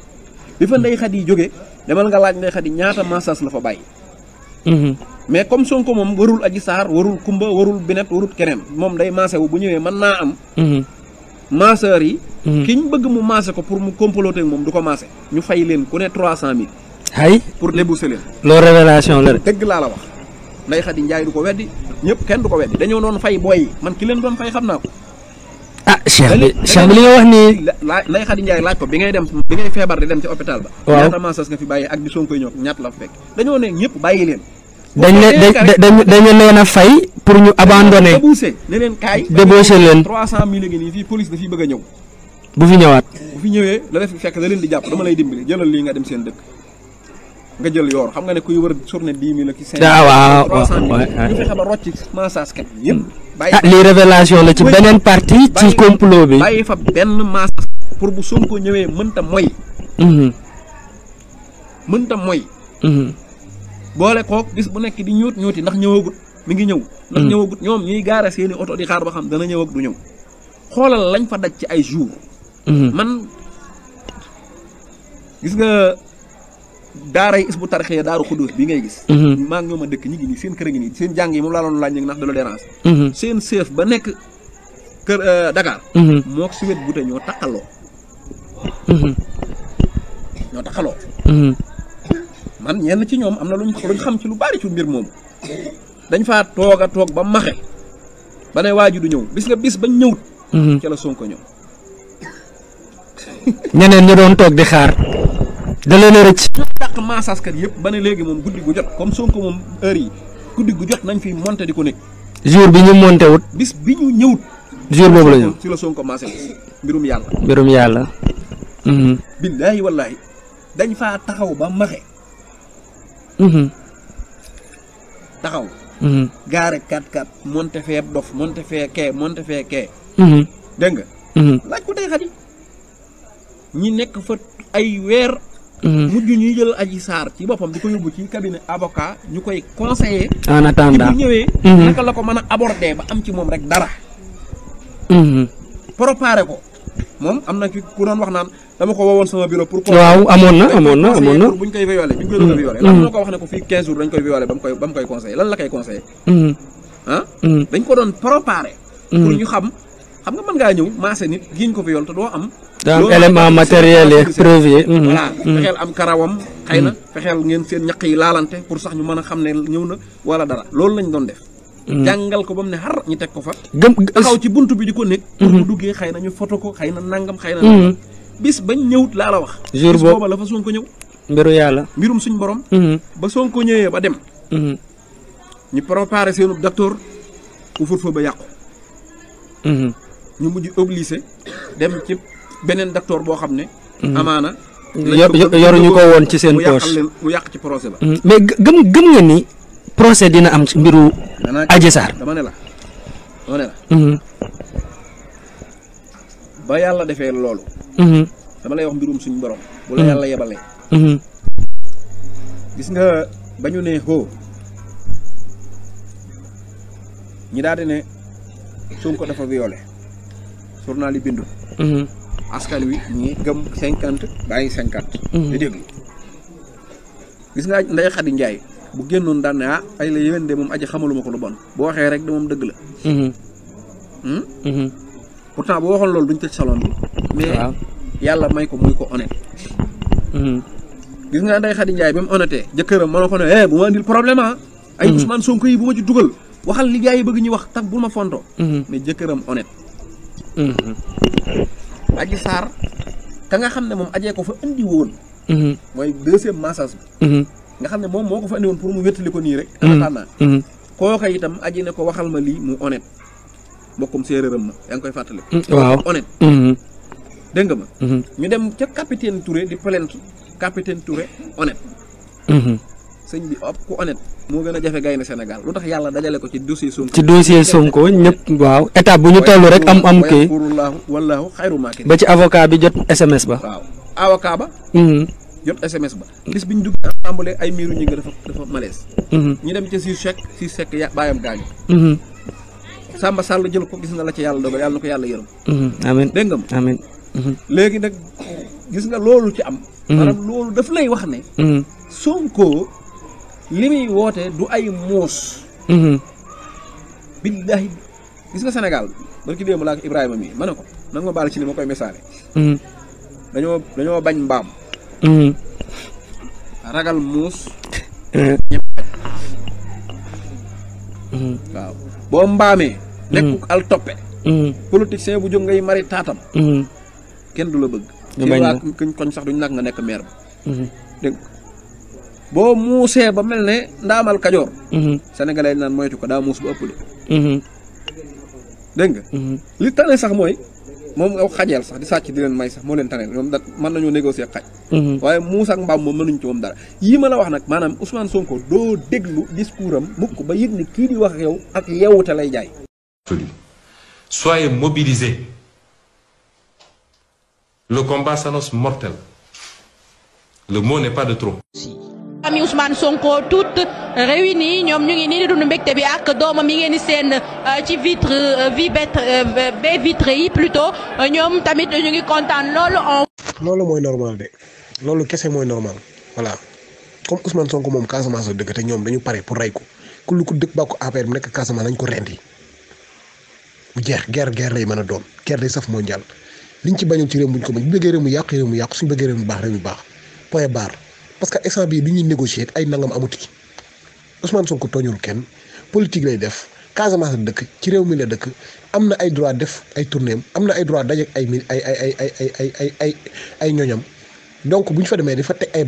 bi fa Ndeye Khady jógee demal nga laaj Ndeye Khady ñaata massage la fa bàyyi mais comme Sonko moom warul Adji Sarr warul Kumba warul Binet warul keneen moom day maase wu bu ñëwee mën naa am masseur yi kiñ bëgg mu maase ko pour mu comploter moom du ko maase ñu fay leen ku ne 300 000 ay pour débourser leen loolu révélation la dëgg laa la wax Ndeye Khady Ndiaye du ko weddi ñëpp kenn du ko weddi dañoo doon fay booy yi man ki leen doon fay xam naa ko. ah Cheikh bi li nga wax nii. Ndeye Khady Ndiaye laaj ko bi ngay feebar di dem ci hôpital ba. waaw ñaata massage nga fi bàyyi ak di Sonko ñëw ñaata la fa fekk dañoo ne ñëpp bàyyi leen. dañu leen a fay pour ñu abandonné. débouché ne leen kaay. débauché leen 300 000 léegi nii fii police dafiy bëgg a ñëw. bu fi ñëwaat. bu fi ñëwee la def fekk da leen di jàpp dama lay dimbali jëlal lii nga dem seen dëkk nga jël yoor xam nga ne kuy wër journée 10 000 ak 5 000 waaw 300 000 ñu fexe ba rocc massage kat yëpp. lii révélation la ci beneen partie ci complot bi. bàyyi fa benn massage pour bu Sonko ñëwee mënta moy. mënta moy. boole kook bis bu nekk di ñuuti ndax ñëwagut mi ngi ñëw. ndax ñëwagut ñoom ñuy gaare seeni oto di xaar ba xam dana ñëw ak du ñëw. xoolal lañ fa daj ci ay jours. man gis nga daara yi is bu tarixee daaru xudóos bi ngay gis. maa ngi ñoom a dëkk ñi ngi nii seen kër gi nii seen jàng yi moom laa doon laaj ndax da la dérange. seen chef ba nekk kër Dakar. moo si wet bute ñoo takkaloo. ñoo takkaloo. man ñenn ci ñoom am na luñ xam ci lu bari ci mbir moomu dañ faa toog a toog ba maxe ba ne waaju du ñëw bis nga bis bañ ñëwut. ca la Sonko ñëw. ñeneen ñu doon toog di xaar. da leen a rëcc. ñu dàq maasaskat yëpp ba ne léegi moom guddi gu jot comme Sonko moom heure yi guddi gu jot nañ fi monté di ko nekk. jour bi ñu monté wut. bis bi ñu ñëwut. jour boobu la ñëw ci la Sonko maasé mbirum yàlla. mbirum yàlla. billaahi wallaahi dañ faa taxaw ba maxe. taxaw. gaare 4x4 monté fee dof monté fee kee. dégg nga. laaj ko Ndeye Khady ñi nekk fa ay weer. mujj ñuy jël Adji Sarr ci boppam di ko yóbbu ci cabinet avocat ñu koy conseiller. en attendant bu ñëwee. naka la ko mën a aborder ba am ci moom rek dara. préparé ko moom am na ki ku doon wax naan dama ko woowoon sama bureau. pour waaw amoon na. pour buñ koy violé buñ koy doon violé. lan moo ko wax ne ko fii 15 jours dañ koy violé ba mu koy conseillé lan la koy conseillé. dañ ko doon préparé. pour ñu xam nga mën ngaa ñëw maase nit giñ ko viol te doo am. daa am élément matériel yeeg preuve yi. voilà fexeel am karawam. xëy na fexeel ngeen seen ñaq yi laalante pour sax ñu mën a xam ne ñëw na wala dara loolu lañ doon def. jàngal ko ba mu ne xar ñu teg ko fa. taxaw ci buntu bi di ko nekk. pour bu duggee xëy na ñu foto ko xëy na nangam xëy na. bis bañ ñëwut laa la wax. jour boobu la fa Sonko ñëw. mbiru yàlla. mbirum suñ borom. ba Sonko ñëwee ba dem. ñu préparé seenu docteur ku fut fa ba yàqu. ñu mujj obligé dem ci beneen docteur boo xam ne. amaana. yoruñu ko woon ci seen poche mu yàq ci procès ba. mais gëm nga ni procès dina am ci mbiru Adji Sarr. dama ne la ba yàlla defee loolu. dama lay wax mbirum suñu borom. bu la yàlla yebalee. gis nga ba ñu ne ho ñi daal di ne Sonko dafa violé journal yi bindu. askan wi ñi gëm 50 bàyyi 50. di déglu gis nga Ndeye Khady Ndiaye bu génnoon daan ne ay la yéwén de moom aji xamaluma ko lu bon bu waxee rek de moom dëgg la. pourtant bu waxoon loolu duñ tëj salon bi. mais yàlla may ko muy ko honnête. gis nga Ndeye Khady Ndiaye bi mu honnêté jëkkëram mën na ko ne bu ma andil problème ay Ousmane Sonko yi bu ma ci dugal waxal li gars yi bëgg ñu wax tax bu ma fonto mais jëkkëram honnête. Adji Sarr ka nga xam ne moom ajee ko fa indi woon. mooy deuxième massage bi. nga xam ne moom moo ko fa indi woon pour mu wéttali ko nii rek. anatana kooka itam aji ne ko waxal ma lii mu honnête mbokkum séeréeram ma yaa ngi koy fàttali. waaw honnête. dégg nga ma. ñu dem ca capitaine Touré di plainte capitaine Touré honnête. sëñ bi ku honnête moo gën a jafe gaynde Sénégal lu tax yàlla dajale ko ci dossier Sonko. ci dossier Sonko ñëpp waaw étape bu ñu toll rek am kii. wallaahu xayru maakin ba ci avocat bi jot SMS ba. waaw avocat ba. jot SMS ba. bis bi ñu dugg assemblée ay miiru ñi nga dafa malaise. ñu dem ca si sec ya bàyyam gaañu. Samba Sall jël ko gis nga la ci yàlla dogal yàlla na ko yàlla yërëm. amiin dégg nga ma amiin. léegi nag gis nga loolu ci am. maanaam loolu daf lay wax ne. Sonko li muy woote du ay muus. billahi gis nga Sénégal barki démb laa ko Ibrahima mi ma ne ko nag ma baal ci ni ma koy messaale. dañoo bañ mbaam. ragal muus. waaw boo mbaamee nekku al toppe politicien bu jóg ngay mari taatam kenn du la bëgg ci waa kuñ koñ sax duñ nag nga nekk maire ba dégg boo muusee ba mel ne ndaamal kajoor sénégalais naan moytu ko daa muus ba ëpp de dégg nga li tane sax mooy moom nga xajeel sax di sàcc di leen may sax moo leen tane ñoom da mën nañoo négocier xaj waaye muus ak mbaam moom mënuñ ci moom dara yii ma la wax nag maanaam Ousmane Sonko doo déglu discours am mukk ba yëg ni kii di wax ak yow ak yeewute lay jaay. Soyez mobilisés. Le combat s'annonce mortel. Le mot n'est pas de trop. famille Ousmane Sonko toutes réunies ñoom ñu ngi nii di dund mbégte bi ak doomam yi ngeen di seen ci baie vitrée yi plutôt ñoom tamit ñu ngi kontaan loolu mooy normal de loolu kese mooy normal voilà comme Ousmane Sonko moom Casamance la dëgg te ñoom dañu pare pour rey ko ku lu ko dëkk ba ko affaire bi nekk Casamance nañ ko rendi bu jeex guerre lay mën a doon guerre day saf mondial liñ ci bañul ci réew buñ ko bañ bu bëggee réew mu yàq suñu bëggee réew mu baax point barre. parce que instant bii li ñuy négocier ay nangam amuti ci Ousmane Sonko tooñul kenn politique lay def Casamance la dëkk ci réew mi la dëkk am na ay droit def ay tournéem am na ay droit dajeek ay ñoñam donc bu ñu fa demee dafa teg ay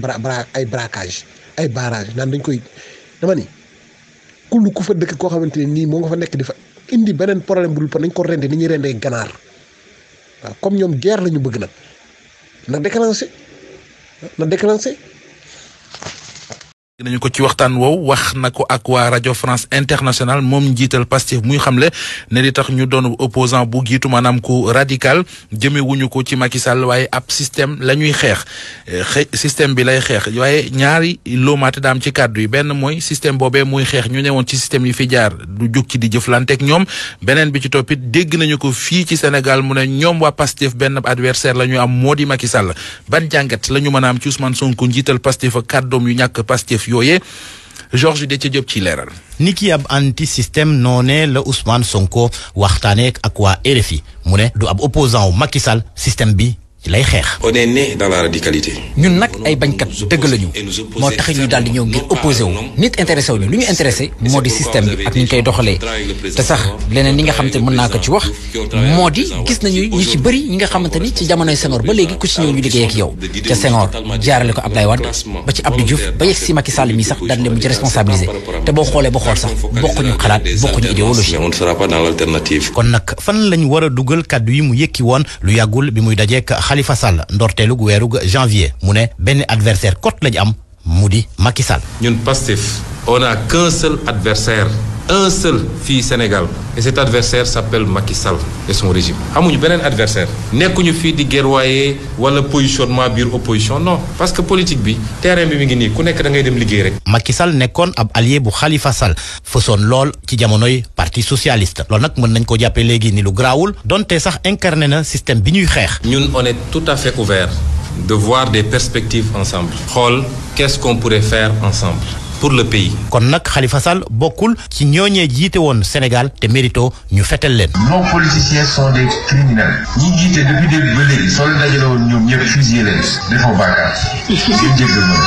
braquage ay barrage naan dañ koy dama ni ku fa dëkk koo xamante ne nii moo nga fa nekk di fa indi beneen problème bu dul pa nañ ko rende ni ñuy rendee ganaar waaw comme ñoom guerre la ñu bëgg nag na déclenché nañu ko ci waxtaan woowu wax na ko ak waa rajo France Internationale moom njiital Pastef muy xamle ne li tax ñu doon opposant bu giitu maanaam ku radical jëme wuñu ko ci Macky Sall waaye ab système la ñuy xeex système bi lay xeex waaye ñaari loomaate daam ci kàddu yi benn mooy système boobee muy xeex ñu newoon ci système yi fi jaar du jug ci di jëflanteeg ñoom beneen bi ci toppit dégg nañu ko fii ci Sénégal mu ne ñoom waa Pastef benn adversaire la ñu am moo di Macky Sall ban jàngat la ñu mën a am ci Ousmane Sonko njiital Pastef ak kàddoom yu ñàkk Pastef yooyee Georges Déthié Diop ci leeral. ni ki ab anti système noonee la Ousmane Sonko waxtaanee ak waa RFI mu ne du ab opposant wu Macky Sall système bi ci lay xeex. On est né dans la radicalité. ñun nag ay bañkat dëgg lañu moo tax ñu daal di ñëw ngir opposé wu nit intéressé wu ñu lu ñu intéressé moo di système bi ak ni ñu koy doxalee te sax leneen li nga xamante ni mën naa ko ci wax moo di gis nañu ñu ci bëri ñi nga xamante ni ci jamonoy Senghor ba léegi ku ci ñëw ñu liggéey ak yow ca Senghor jaarale ko Abdoulaye Wade ba ci Abdou Diouf ba yegg si Macky Sall mi sax daal di leen ci responsabilisé te boo xoolee ba xool sax bokkuñu xalaat bokkuñu idéologie. On ne sera pas dans l'alternative. kon nag fan lañ war a dugal kaddu yi mu yëkki woon lu yàggul bi muy dajeek Khalifa Sall ndorteelug weerug janvier mu ne benn adversaire cote lañ am mu di Macky Sall. ñun Pastef on a qu'un seul adversaire un seul fii Sénégal et cet adversaire s'appelle Macky Sall et son régime amuñu beneen adversaire nekkuñu fii di guerroyer wala positionnement biir opposition non parce que politique bi terrain bi mi ngi nii ku nekk da ngay dem liggéey rek. Macky Sall nekkoon ab allié bu Khalifa Sall fësoon lool ci jamonoy parti socialiste loolu nag mën nañ ko jàppee léegi ni lu garaawul donte sax incarné na système bi ñuy xeex. ñun on est tout à fait ouvert de voir des perspectives ensemble xool qu'est-ce qu'on pourrait faire ensemble pour le pays. kon nag Khalifa Sall bokkul ci ñooñee jiite woon Sénégal te mérito ñu fetel leen. nos politiciens sont des criminels. ñi jiite depuis début ba léegi soo leen dajale woon ñoom ñëpp fusillé leen defoo bàkkaar ngeen jéggal ma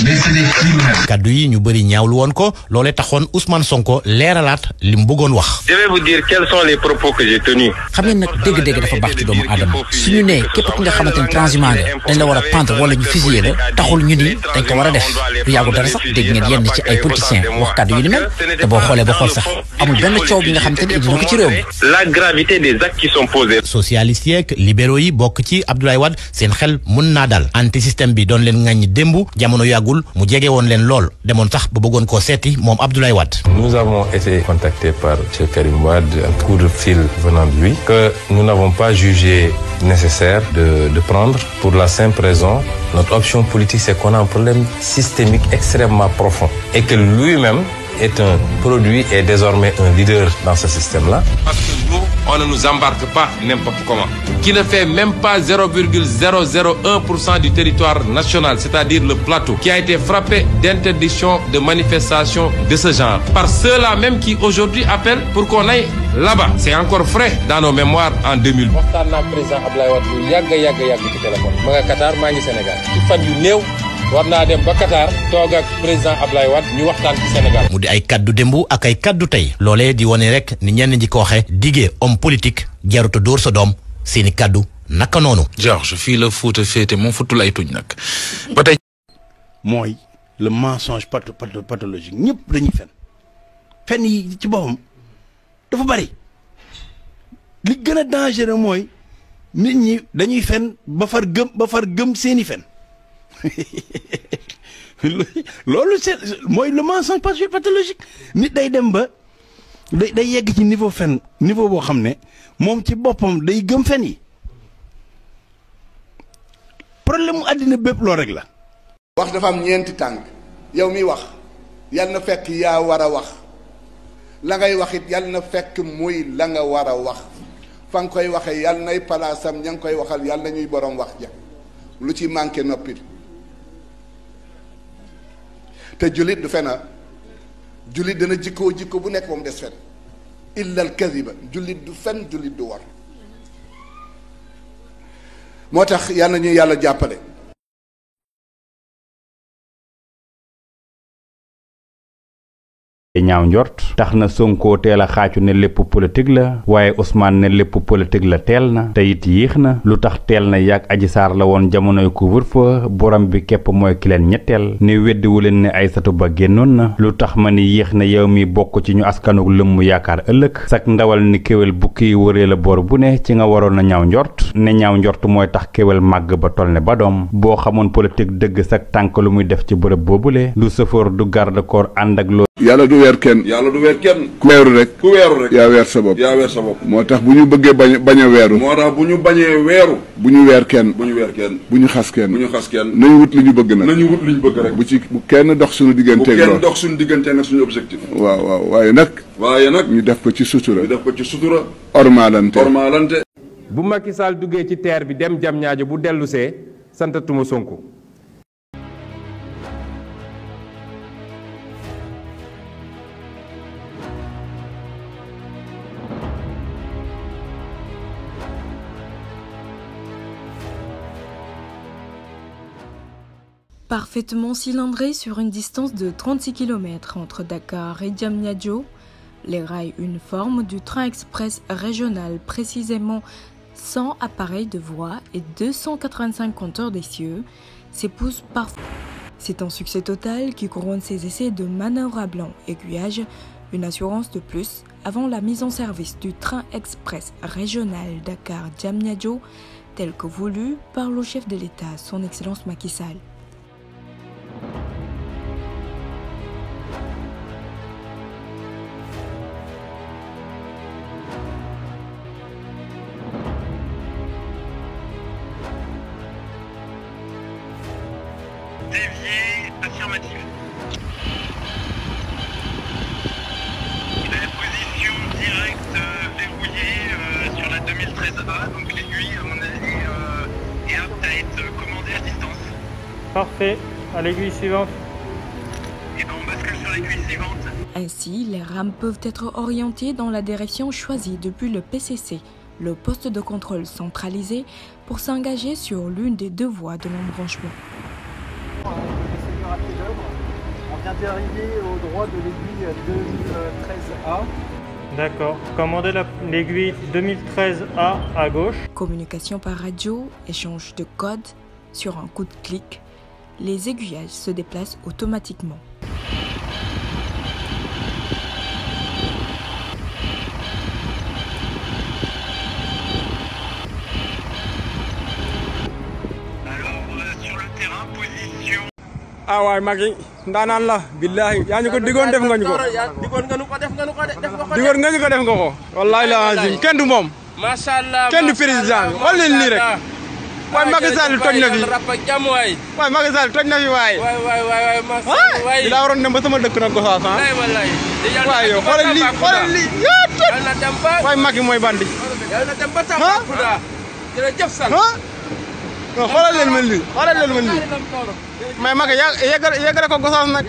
mais c'est des criminels. kaddu yi ñu bëri ñaawlu woon ko loolee taxoon Ousmane Sonko leeralaat li mu bëggoon wax. je vais vous dire quels sont les propos que j'ai tenus. xam ngeen nag dégg-dégg dafa baax ci doomu aadama suñu nee képp ki nga xamante ni transhumant nga dañ la war a pendre wala ñu fusillé la taxul ñu ni dañ ko war a def lu yàggul dara sax dégg ngeen yenn ci ay politiciens wax kàddu yu ni mel te boo xoolee ba xool sax amul benn coow bi nga xam te ne indi na ko ci réew mi. la gravité des actes qui sont posés. socialistes yeeg libéraux yi bokk ci Abdoulaye Wade seen xel mun naa dal anti système bi doon leen ŋàññi démb jamono yàggul mu jege woon leen lool demoon sax ba bëggoon koo seeti moom Abdoulaye Wade. Nous avons été contactés par M. Karim Wade un coup de fil venant de lui que nous n'avons pas jugé nécessaire de prendre pour la simple raison notre option politique c'est qu'on a un problème systémique extrêmement profond et que lui-même est un produit et désormais un leader dans ce système-là. Parce que nous, on ne nous embarque pas n'importe comment. Qui ne fait même pas 0,001% du territoire national, c'est-à-dire le plateau, qui a été frappé d'interdiction de manifestation de ce genre. Par ceux-là même qui aujourd'hui appellent pour qu'on aille là-bas. C'est encore frais dans nos mémoires en 2000. waxtaan naa président Abdoulaye Wade lu yàgg ci téléphone ma nga Qatar maa ngi Sénégal ci fan yu néew war naa dem ba Qatar toog ak président Ablaye Wade ñu waxtaan ci Sénégal. mu di ay kaddu démb ak ay kaddu tey loolee di wane rek ni ñenn ñi ko waxee diggee homme politique jaruta dóor sa doom seeni kaddu naka noonu. Georges fii la Fuuta féete moom futul ay tuñ nag ba tey. mooy le mensonge pathologique ñëpp dañuy fen yi ci boppam dafa bari li gën a dangereux mooy nit ñi dañuy fen ba far gëm seeni fen loolu c'est mooy le mensonge pathologique nit day dem ba day yegg ci niveau boo xam ne moom ci boppam day gëm fen yi problème mu àddina bépp loolu rek la. wax dafa am ñeenti tànk yow mi wax yal na fekk yaa war a wax la ngay wax it yal na fekk muy la nga war a wax fa nga koy waxee yal nay palaasam ña ngi koy waxal yal na ñuy borom wax ja lu ci manqué noppil te jullit du fena jullit dana jikko bu nekk moom des fen illa al kadiba jullit du fen jullit du war moo tax yal na ñuy yàlla jàppale. ñaaw njort tax na Sonko teel a xaacu ne lépp politique la waaye Ousmane ne lépp politique la teel na te it yéex na lu tax teel na yàgg Adji Sarr la woon jamonoy couvre-feu borom bi képp mooy ki leen ñetteel ne weddiwu leen ne Aïssatou Ba génnoon na lu tax ma ni yéex na yow mi bokk ci ñu askanug lëmm yaakaar ëllëg sak ndawal ni kéwél bukki wëree la boor bu ne ci nga waroon a ñaaw njort ne ñaaw njort mooy tax kéwél màgg ba toll ne ba doom boo xamoon politique dëgg sak tànk lu muy def ci bërëb boobule du sëfoor du garde corps ànd ak loo yàlla du weer kenn ku weeru rek yaa weer sa bopp moo tax bu ñu bëggee bañ a weeru moo tax bu ñu bañee weeru bu ñu weer kenn bu ñu xas kenn nañu wut li ñu bëgg nag bu kenn dox suñu digganteeg lool suñu objectif waaw waaye nag ñu def ko ci sutura ormaalante bu Macky Sall duggee ci terre bi dem Diamniadio bu dellusee santatuma Sonko. Parfaitement cylindré sur une distance de 36 km entre Dakar et Diamniadio, les rails uniformes du train express régional, précisément 100 appareils de voie et 285 compteurs d'essieux, s'épousent parfois. C'est un succès total qui couronne ces essais de manœuvrable en aiguillage, une assurance de plus avant la mise en service du train express régional Dakar-Diamniadio, tel que voulu par le chef de l'État, son Excellence Macky Sall. Dévié, affirmatif. La position directe verrouillée sur la 2013A, donc l'aiguille à mon avis est apte à être commandée à distance. Parfait, à l'aiguille suivante. Et ben on bascule sur l'aiguille suivante. Ainsi, les rames peuvent être orientées dans la direction choisie depuis le PCC, le poste de contrôle centralisé, pour s'engager sur l'une des deux voies de l'embranchement. On vient d'arriver au droit de l'aiguille 2013A. D'accord. Commandez l'aiguille 2013A à gauche. Communication par radio, échange de codes. Sur un coup de clic, les aiguillages se déplacent automatiquement. ah waay Macky ndaanaan la billahi yaa ñu ko digoon def nga ñu ko digoon nga ñu ko def nga digoon nga ñu ko def nga ko wallahi la azim kenn du moom macha allah kenn du président bi xool leen lii rek waay Macky Sall toj na fi waay Macky Sall toj na fi waay waay di laa waroon dem ba sama dëkk nag Gossas waay yow xoolal lii waay Macky mooy bandi jërëjëf Sall non xoolal leen man lii mais Macky yeggale ko Gossas nag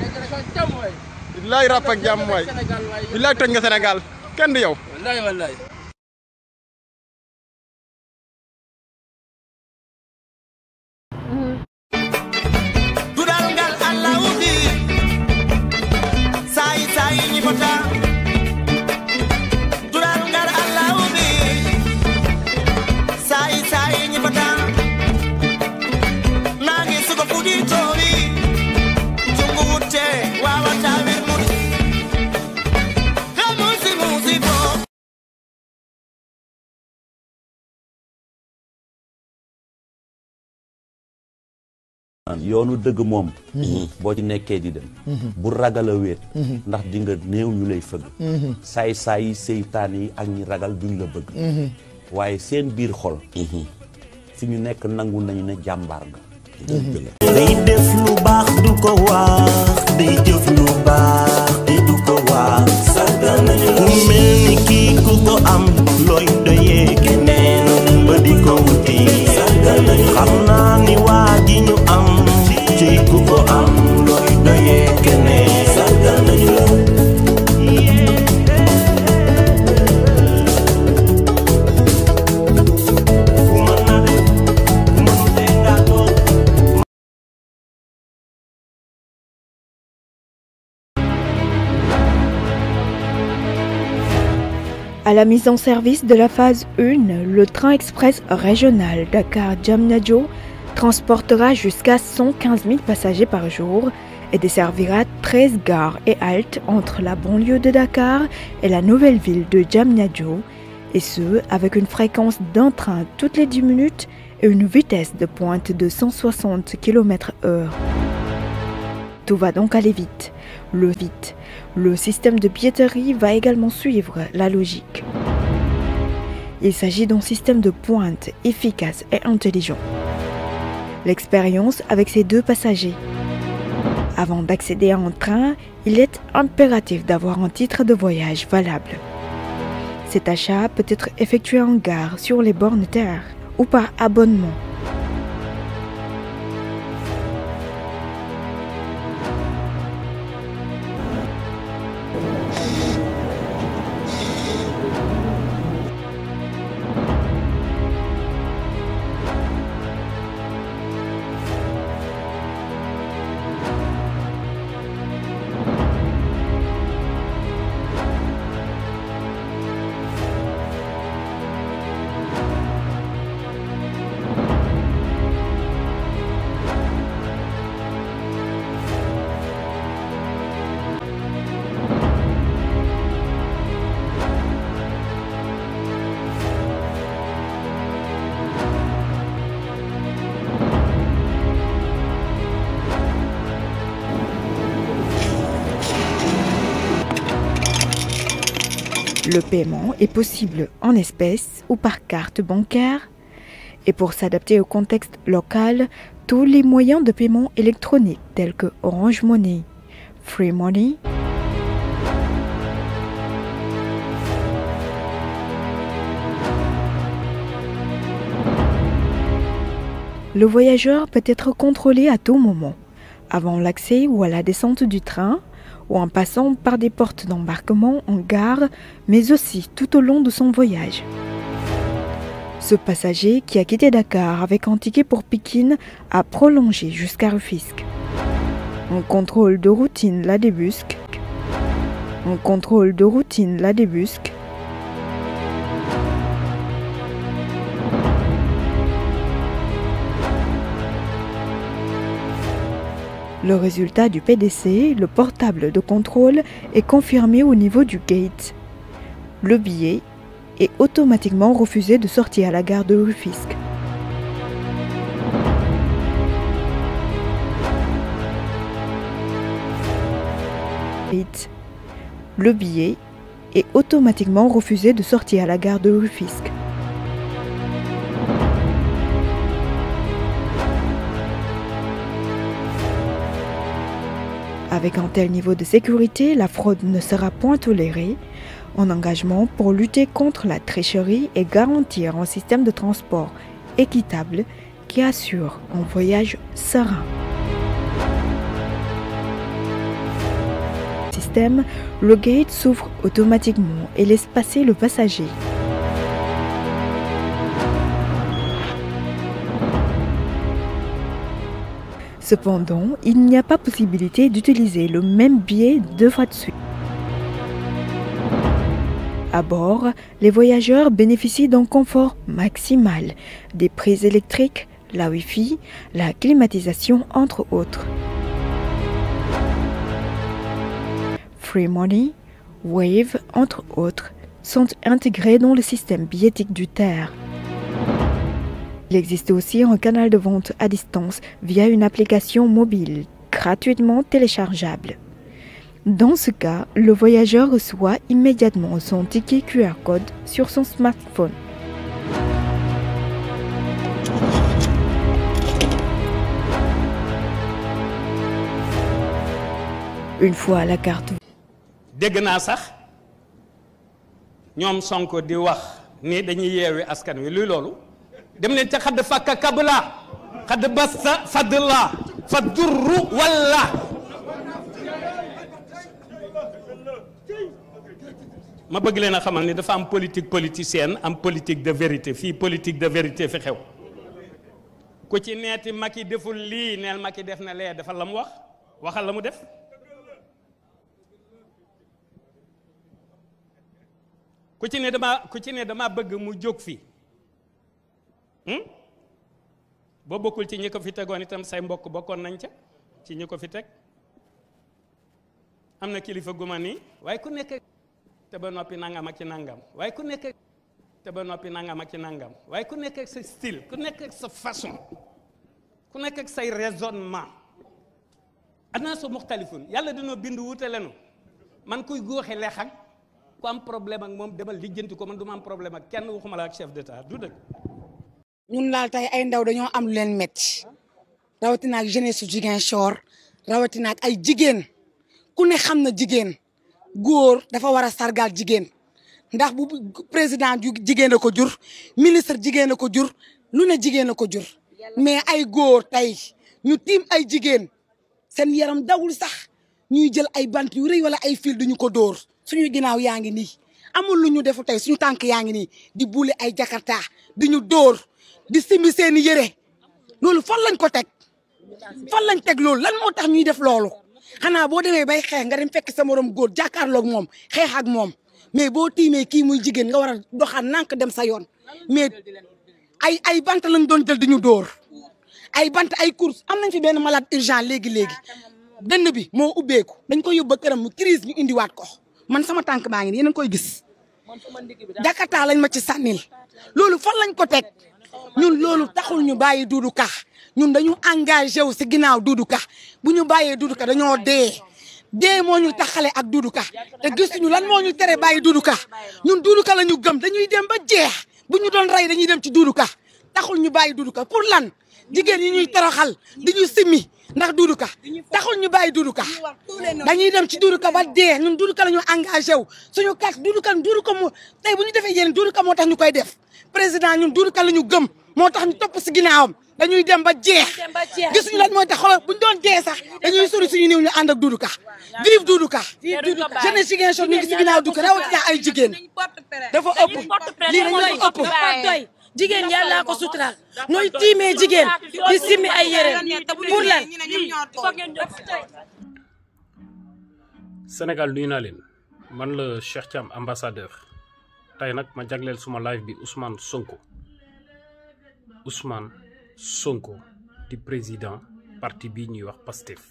billaay rap ak jàmm waay billaay toj nga Sénégal kenn du yow wallaay yoonu dëgg moom boo ci nekkee di dem bu ragal a wéet ndax di nga néew ñu lay fëgg saay-saay yi seytaan yi ak ñi ragal duñ la bëgg waaye seen biir xol fi ñu nekk nangu nañu ne jàmbaar nga day def lu baax du ko wax day jëf lu baax te du ko wax sargal nañu ku mel ni kii ku ko am looy doyee keneen ba di ko wuti sargal nañu xam naa ni waa ji ñu am ci ku ko am looy doyee keneen sargal nañu la À la mise en service de la phase 1, le train express régional Dakar-Diamniadio transportera jusqu'à 115 000 passagers par jour et desservira 13 gares et haltes entre la banlieue de Dakar et la nouvelle ville de Diamniadio, et ce, avec une fréquence d'un train toutes les 10 minutes et une vitesse de pointe de 160 km/h. Tout va donc aller vite. Le système de billetterie va également suivre la logique. Il s'agit d'un système de pointe efficace et intelligent. L'expérience avec ces 2 passagers. Avant d'accéder à un train, il est impératif d'avoir un titre de voyage valable. Cet achat peut être effectué en gare sur les bornes terre ou par abonnement. Le paiement est possible en espèces ou par carte bancaire. Et pour s'adapter au contexte local, tous les moyens de paiement électroniques tels que Orange Money, Free Money, le voyageur peut être contrôlé à tout moment, avant l'accès ou à la descente du train, ou en passant par des portes d'embarquement en gare, mais aussi tout au long de son voyage. Ce passager qui a quitté Dakar avec un ticket pour Pikine a prolongé jusqu'à Rufisque. Un contrôle de routine la débusque. Un contrôle de routine la débusque. Le résultat du PDC, le portable de contrôle, est confirmé au niveau du gate. Le billet est automatiquement refusé de sortir à la gare de Rufisque. Le billet est automatiquement refusé de sortir à la gare de Rufisque. Avec un tel niveau de sécurité, la fraude ne sera point tolérée. Un engagement pour lutter contre la tricherie et garantir un système de transport équitable qui assure un voyage serein. Système, le gate s'ouvre automatiquement et laisse passer le passager. Cependant, il n'y a pas possibilité d'utiliser le même billet 2 fois de suite. À bord, les voyageurs bénéficient d'un confort maximal, des prises électriques, la Wi-Fi, la climatisation entre autres. Free Money, Wave entre autres sont intégrés dans le système billettique du TER. Il existe aussi un canal de vente à distance via une application mobile gratuitement téléchargeable. Dans ce cas, le voyageur reçoit immédiatement son ticket QR code sur son smartphone. Une fois la carte. dégg naa sax ñoom Sonko di wax ni dañuy yeewi askan wi luy loolu dem leen ca xadd fakka kabla xadd basta fadla fa durru walla ma bëgg leen a xamal ni dafa am politique politicienne am politique de vérité fii politique de vérité fi xew ku ci neeti Macky deful lii neel Macky def na lee dafa la mu wax waxal la mu def ku ci ne dama bëgg mu jóg fi boo bokkul ci ñi ko fi tegoon itam say mbokk bokkoon nañ ca ci ñi ko fi teg am na kilifa guma nii waaye ku nekk te ba noppi nangam ak ci nangam waaye ku nekk te ba noppi nangam ak ci nangam waaye ku nekk ak sa style ku nekk ak sa façon ku nekk ak say raisonnement annaasu muxtalifun yàlla dañoo bind wuute lenu man kuy góoxe lex ak ku am problème ak moom demal lijjanti ko man du ma am problème ak kenn waxuma la ak chef d'état du dëgg. ñun laal tey ay ndaw dañoo am lu leen métti rawatina ak jeunesse su Ziguinchor rawatina ak ay jigéen ku ne xam na jigéen góor dafa war a sargal jigéen ndax bu président jigéen a ko jur ministre jigéen a ko jur lu ne jigéen a ko jur mais ay góor tey ñu tiim ay jigéen seen yaram dawul sax ñuy jël ay bant yu rëy wala ay fil duñu ko dóor. suñu ginnaaw yaa ngi nii amul lu ñu defu tey suñu tànk yaa ngi nii di buule ay jakarta di ñu dóor di simbi seeni yére loolu fan lañ ko teg fan lañ teg loolu lan moo tax ñuy def loolu xanaa boo demee bay xeex nga dem fekk sa morom góor jàkkaarloog moom xeex ak moom mais boo tiimee kii muy jigéen nga war a doxaan nànk dem sa yoon mais ay bant lañ doon jël di ñu dóor ay bant ay course am nañ fi benn malade urgent léegi dënn bi moo ubbeeku dañ ko yóbbu ba këram mu crise ñu indiwaat ko man sama tànk baa ngi nii yéen a koy gis Jakarta lañ ma ci sànnil loolu fan lañ ko teg ñun loolu taxul ñu bàyyi Doudou Ka ñun dañu engagé wu si ginnaaw Doudou Ka bu ñu bàyyee Doudou Ka dañoo dee moo ñu taxale ak Doudou Ka te gisuñu lan moo ñu tere bàyyi Doudou Ka ñun Doudou Ka la ñu gëm dañuy dem ba jeex bu ñu doon rey dañuy dem ci Doudou Ka taxul ñu bàyyi Doudou Ka pour lan jigéen yi ñuy toroxal di ñu simmi ndax Doudou Ka taxul ñu bàyyi Doudou Ka dañuy dem ci Doudou Ka ba dee ñun Doudou Ka la ñu engagé wu suñu kat Doudou Ka moo tey bu ñu defee yéen Doudou Ka moo tax ñu koy def président ñun Doudou Ka la ñu gëm moo tax ñu topp si ginnaawam dañuy dem ba jeex gisuñu lan mooy tax xoolal bu ñu doon dee sax dañuy sori suñu néew ñu ànd ak Doudou Ka vive Doudou Ka jeunesse Ziguinchor ñu ngi si ginnaaw Doudou Ka rawatina ay jigéen dafa ëpp lii dañu ëpp jigéen yàlla ko suturaal nooy tiimee jigéen di simmi ay yére pour lan. Sénégal nuyu naa leen man la Cheikh Thiam ambassadeur tey nag ma jagleel suma live bi Ousmane Sonko di président parti bii ñuy wax Pastef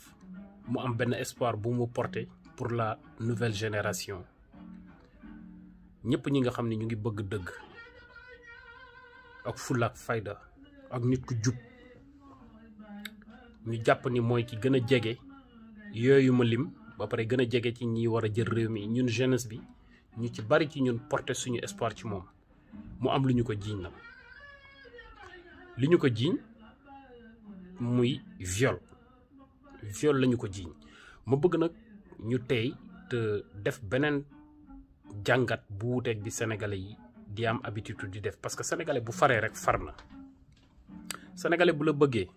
mu am benn espoir bu mu porté pour la nouvelle génération ñëpp ñi nga xam ne ñu ngi bëgg dëgg ak fulla ak fayda ak nit ku jub ñu jàpp ni mooy ki gën a jege yooyu ma lim ba pare gën a jege ci ñi war a jël réew mi ñun jeunesse bi ñu ci bari ci ñun porté suñu espoir ci moom mu am lu ñu ko jiiñ nag li ñu ko jiiñ muy viol lañu ko jiiñ ma bëgg nag ñu tey te def beneen jàngat bu wuuteeg bi sénégalais yi di am habitude di def parce que sénégalais bu faree rek far na sénégalais bu la bëggee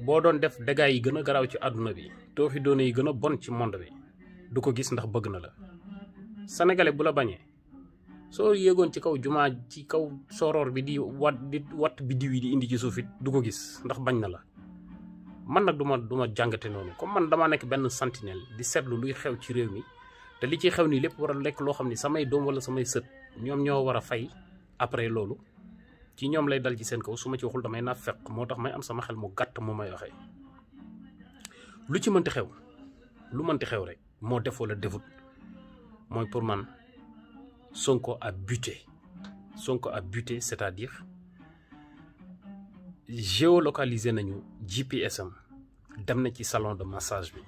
boo doon def dégâts yi gën a garaaw ci àdduna bi too fi doone yi gën a bon ci monde bi du ko gis ndax bëgg na la sénégalais bu la bañee soo yéegoon ci kaw jumaa ci kaw soroor bi di wat biddiw yi di indi ci suuf it du ko gis ndax bañ na la man nag duma jàngate noonu comme man dama nekk benn sentinelle di seetlu luy xew ci réew mi te li ci xew nii lépp war a lekk loo xam ni samay doom wala samay sët ñoom ñoo war a fay après loolu ci ñoom lay dal ci seen kaw su ma ci waxul damay naa fekk moo tax may am sama xel mu gàtt mu may waxee lu ci mënti xew lu mënti xew rek moo def wala defut mooy pour man Sonko a buté c'est-à-dire géolocaliser nañu GPS am dem na ci salon de massage bi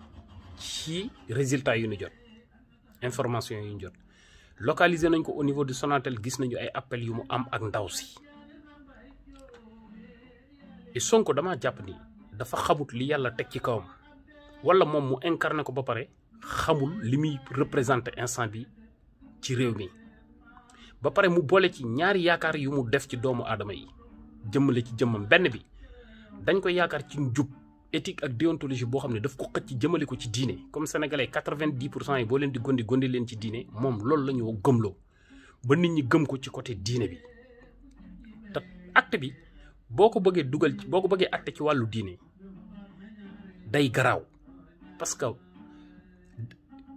ci résultat yu ñu jot information yu ñu jot localiser nañ ko au niveau du Sonatel gis nañu ay appel yu mu am ak ndaw si et Sonko dama jàpp ni dafa xamut li yàlla teg ci kawam wala moom mu incarné ko ba pare xamul li muy représenté instant bi ci réew mi ba pare mu boole ci ñaari yaakaar yu mu def ci doomu aadama yi jëmmale ci jëmmam benn bi dañ ko yaakaar ci njub éthique ak déontologie boo xam ne daf ko xëcc jëmale ko ci diine comme sénégalais 90% yi boo leen di gondi leen ci diine moom loolu la ñu gëmloo ba nit ñi gëm ko ci côté diine bi te acte bi boo ko bëggee dugal ci boo ko bëggee acte ci wàllu diine day garaaw parce que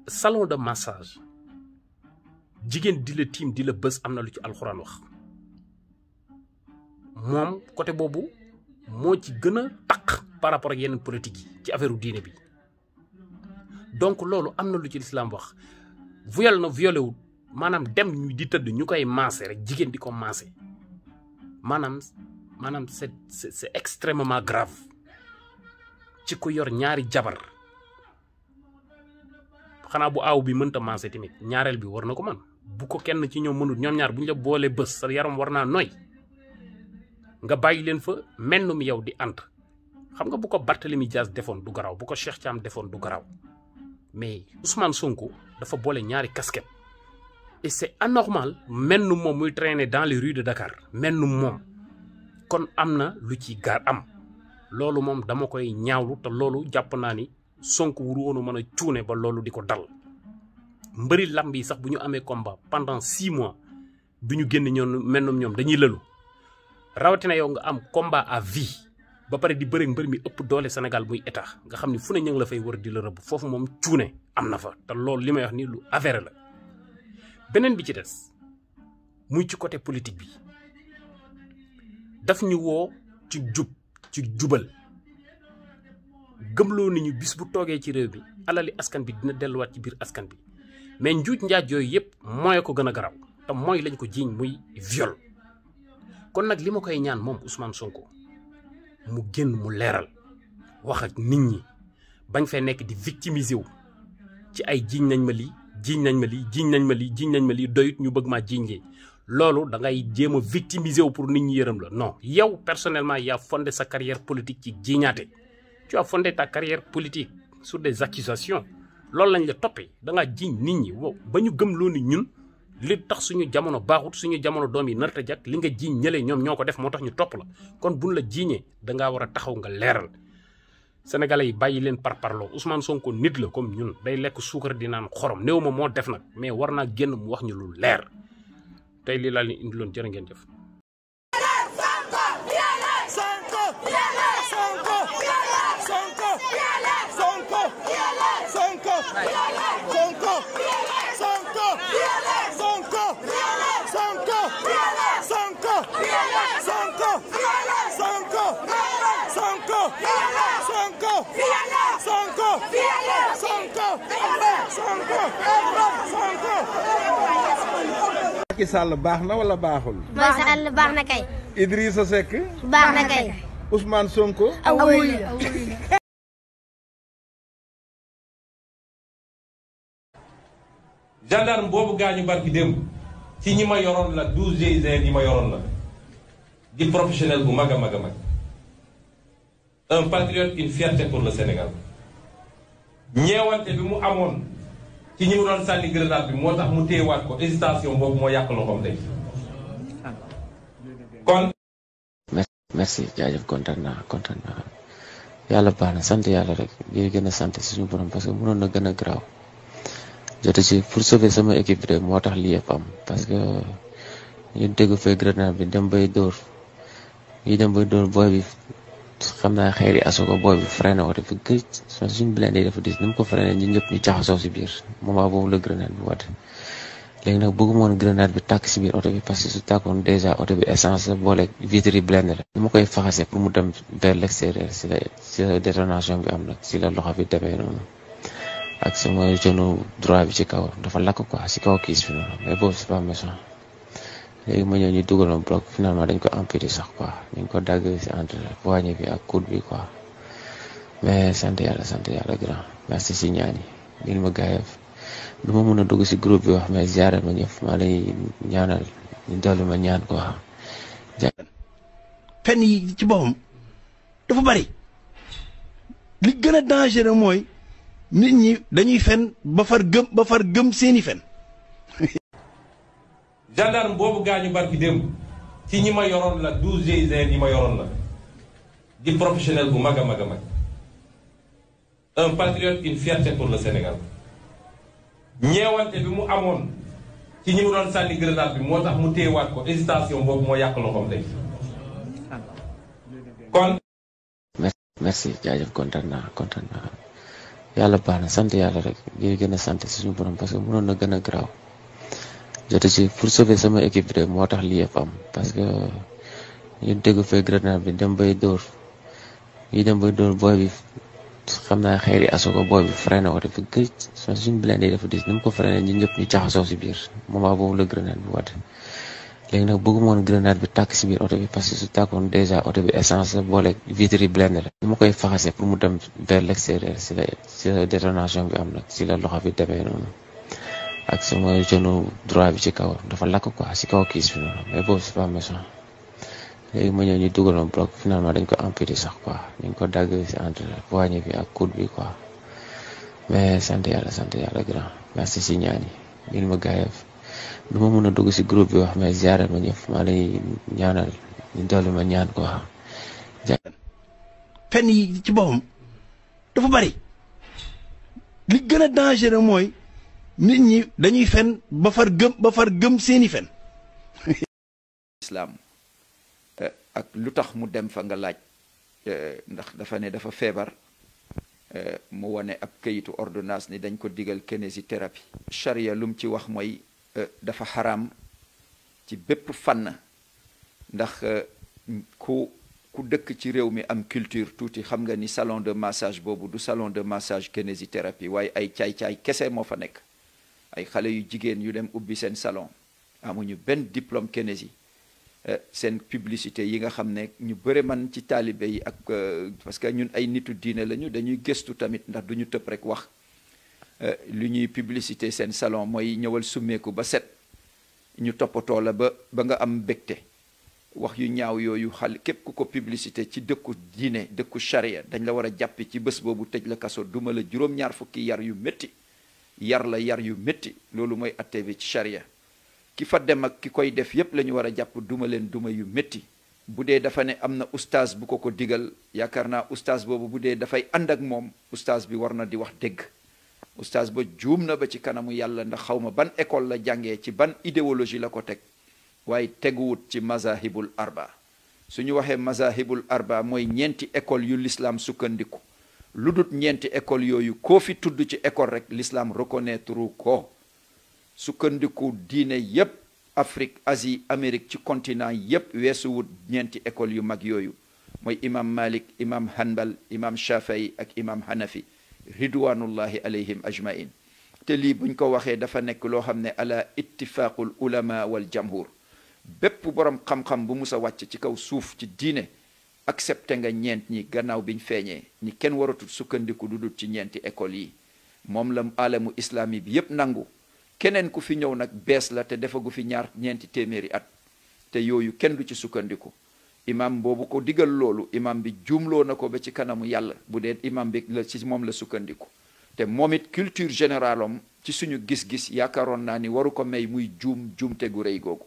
salon de massage jigéen di la tiim di la bës am na lu ci alxuraan wax moom côté boobu moo ci gën a taq par rapport ak yeneen politique yi ci affaire diine bi donc loolu am na lu ci lislaam wax viol na violé wul maanaam dem ñu di tëdd ñu koy maase rek jigéen di ko maase maanaam c'est extrêmement grave ci ku yor ñaari jabar xanaa bu aaw bi mënta maase tamit ñaareel bi war na ko man bu ko kenn ci ñoom mënut ñoom ñaar bu ñu la boolee bës sa yaram war naa noy nga bàyyi leen fa menn mi yow di ant xam nga bu ko Barthélemy Diaz defoon du garaw bu ko Cheikh Thiam defoon du garaw mais Ousmane Sonko dafa boole ñaari casquette et c'est anormal menn moom muy traîner dans les rues de Dakar menn moom kon am na lu ci gaar am loolu moom dama koy ñaawlu te loolu jàpp naa ni Sonko wuru woon a mën a cuune ba loolu di ko dal mbëri lamb yi sax bu ñu amee combat pendant 6 mois bi ñu génn ñoom mennum ñoom dañuy lëlu rawatina yow nga am combat à vie ba pare di bëre mbër mi ëpp doole Sénégal muy état nga xam ni fu ne ñu ngi la fay war di la rëbb foofu moom cuune am na fa te loolu li may wax ni lu avéré la beneen bi ci des muy ci côté politique bi daf ñu woo ci jubal gëmloo nañu bis bu toogee ci réew bi alali askan bi dina delluwaat ci biir askan bi mais njuuj njaaj yooyu yëpp mooy ko gën a garaw te mooy lañ ko jiiñ muy viol kon nag li ma koy ñaan moom Ousmane Sonko mu génn mu leeral wax ak nit ñi bañ fee nekk di victimiser wu ci ay jiiñ nañ ma lii jiiñ nañ ma lii jiiñ nañ ma lii jiiñ nañ ma lii doyut ñu bëgg maa jiiñ lee loolu da ngay jéem a victimiser wu pour nit ñi yërëm la non yow personnellement yaa fondé sa carrière politique ci jiiñaate tu as fondé ta carrière politique sur des accusations loolu lañ la toppee da ngaa jiiñ nit ñi wow ba ñu gëm loo ni ñun li tax suñu jamono baaxut suñu jamono doom yi narta jak li nga jiiñ ñële ñoom ñoo ko def moo tax ñu topp la kon buñ la jiiñee da ngaa war a taxaw nga leeral sénégalais yi bàyyi leen parparloo Ousmane Sonko nit la comme ñun day lekk suukar di naan xorom néew ma moo def nag mais war naa génn mu wax ñu lu leer tey lii laa leen indiloon jërë ngeen jëf. Macky Sall baax na wala baaxul? Macky Sall baax na kay. Idrissa Seck baax na kay. Ousmane Sonko awuy gendarme boobu gaañu barki démb ci ñi ma yoroon la 12 GIGN yi ma yoroon la di professionnel bu mag a mag a mag un patriote une fierté pour le Sénégal ñeewante bi mu amoon ci ñi mu doon sànni grenade bi moo tax mu téyewaat ko hésitation boobu moo yàq loxoom tey kon. merci jaajëf kontaan naa yàlla baax na sant yàlla rek di gën a sant suñu borom parce que mënoon na gën a garaaw jote ci pour sauver sama équipe rek moo tax lii yëpp am parce que ñu dégg fee grenade bi dem bay dóor booy bi xam naa xeeri aso ko booy bi freiné oto bi gëj suñu blindé yi dafa dis ni mu ko freiné ñun ñëpp ñu jaxasoo si biir moment boobu la grenade bi wadd léegi nag bëgguma woon grenade bi tàkk si biir oto bi parce que su tàkkoon déjà oto bi essence la boole vitre yi blindé la ni ma koy faxase pour mu dem vers l'extérieur si la détonation bi am nag si la loxo bi demee noonu ak sama genou droit bi ci kaw dafa lakk quoi si kaw kiis bi noonu mais boobu c'est pas méchant léegi ma ñëw ñu dugaloon bloc finalement dañ ko amputé sax quoi dañ ko dagg si entre poignet bi ak coude bi quoi mais sant yàlla grand merci si ñaan yi ngeen ma gaayef du ma mën a dugg si groupe bi wax mais ziare ma ñëpp maa lay ñaanal ñu dolli ma ñaan quoi. fen yi ci boppam dafa bari li gën a dangereux mooy nit ñi dañuy fen ba far gëm seeni fen. gendarme boobu gaañu barki démb ci ñi ma yoroon la 12 GIGN yi ma yoroon la di professionnel bu mag a mag a mag un patriote une fierté pour le Sénégal ñeewante bi mu amoon ci ñi mu doon sànni grenade bi moo tax mu téyewaat ko hésitation boobu moo yàq loxoom tey kon. merci jaajëf kontaan naa yàlla baax na sant yàlla rek di gën a sant suñu borom parce que mënoon na gën a garaaw jote ci pour sauver sama équipe rek moo tax lii yëpp am parce que ñu dégg fee grenade bi dem bay dóor booy bi xam naa xeeri aso ko booy bi freiné oto bi gëj suñu blindé yi dafa dis ni mu ko freiné ñun ñëpp ñu jaxasoo si biir moment boobu la grenade bi wadd léegi nag bëgguma woon grenade bi tàkk si biir oto bi parce que su tàkkoon déjà oto bi essence la boole vitre yi blindé la li ma koy faxase pour mu dem vers l'extérieur si la détonation bi am nag si la loxo bi demee noonu ak sama genou droit bi ci kaw dafa lakk quoi si kaw kiis bi noonu mais boobu c'est pas méchant léegi ma ñëw ñu dugaloon bloc finalement dañ ko amputé sax quoi dañ ko dagg si entre poignet bi ak coude bi quoi mais sant yàlla grand merci si ñaan yi ngeen ma gaayef du ma mën a dugg si groupe bi wax mais ziare ma ñëpp maa lay ñaanal ñu dolli ma ñaan quoi. fen yi ci boppam dafa bari li gën a dangereux mooy nit ñi dañuy fen ba far gëm seeni fen. islam ak lu tax mu dem fa nga laaj ndax dafa ne dafa feebar mu wane ab kayitu ordonnance ni dañ ko digal kinésithérapie. charia lu mu ci wax mooy dafa xaraam ci bépp fànn ndax ku dëkk ci réew mi am culture tuuti xam nga ni salon de massage boobu du salon de massage kinésithérapie waaye ay caay-caay kese moo fa nekk ay xale yu jigéen yu dem ubbi seen salon amuñu benn diplôme kinési seen publicité yi nga xam ne ñu bëre man ci taalibe yi ak parce que ñun ay nitu diine lañu dañuy gëstu tamit ndax duñu tëb rek wax lu ñuy publicité seen salon mooy ñëwal summeeku ba set ñu toppatoo la ba nga am mbégte wax yu ñaaw yooyu xal képp ku ko publicité ci dëkku diine dëkku charia dañ la war a jàppi ci bés boobu tëj la kaso duma la juróom-ñaar fukki yar yu métti yar yu métti loolu mooy atte bi ci charia ki fa dem ak ki koy def yépp la ñu war a jàpp duma leen duma yu métti bu dee dafa ne am na oustaz bu ko digal yaakaar naa oustaz boobu bu dee dafay ànd ak moom oustaz bi war na di wax dëgg oustaz ba juum na ba ci kanamu yàlla ndax xawma ban école la jàngee ci ban idéologie la ko teg waaye teguwut ci mazahibul arba suñu waxee mazahibul arba mooy ñeenti école yu l'islam sukkandiku lu dut ñeenti école yooyu koo fi tudd ci école rek l'islam reconnaître ko sukkandiku diine yépp Afrique Asie Amérique ci continent yépp weesuwut ñeenti école yu mag yooyu mooy imam Malik imam Hanbal imam Shafii ak imam Hanafi ridwanullahi alayhim ajmain te lii buñ ko waxee dafa nekk loo xam ne ala ittifaqul ulama wal jamhur bépp borom xam-xam bu musa wàcc ci kaw suuf ci diine accepté nga ñeent ñi gannaaw biñ feeñee ñi kenn waratul sukkandiku du dul ci ñeenti école yi moom la alamu islami bi yépp nangu keneen ku fi ñëw nag bees la te defagu fi ñeenti téeméeri at te yooyu kenn du ci sukkandiku imam boobu ko digal loolu imam bi juumloo na ko ba ci kanamu yàlla bu dee imam bi la ci moom la sukkandiku te moom it culture générale am ci suñu gis-gis yaakaaroon naa ni waru ko may muy juumte gu rëy googu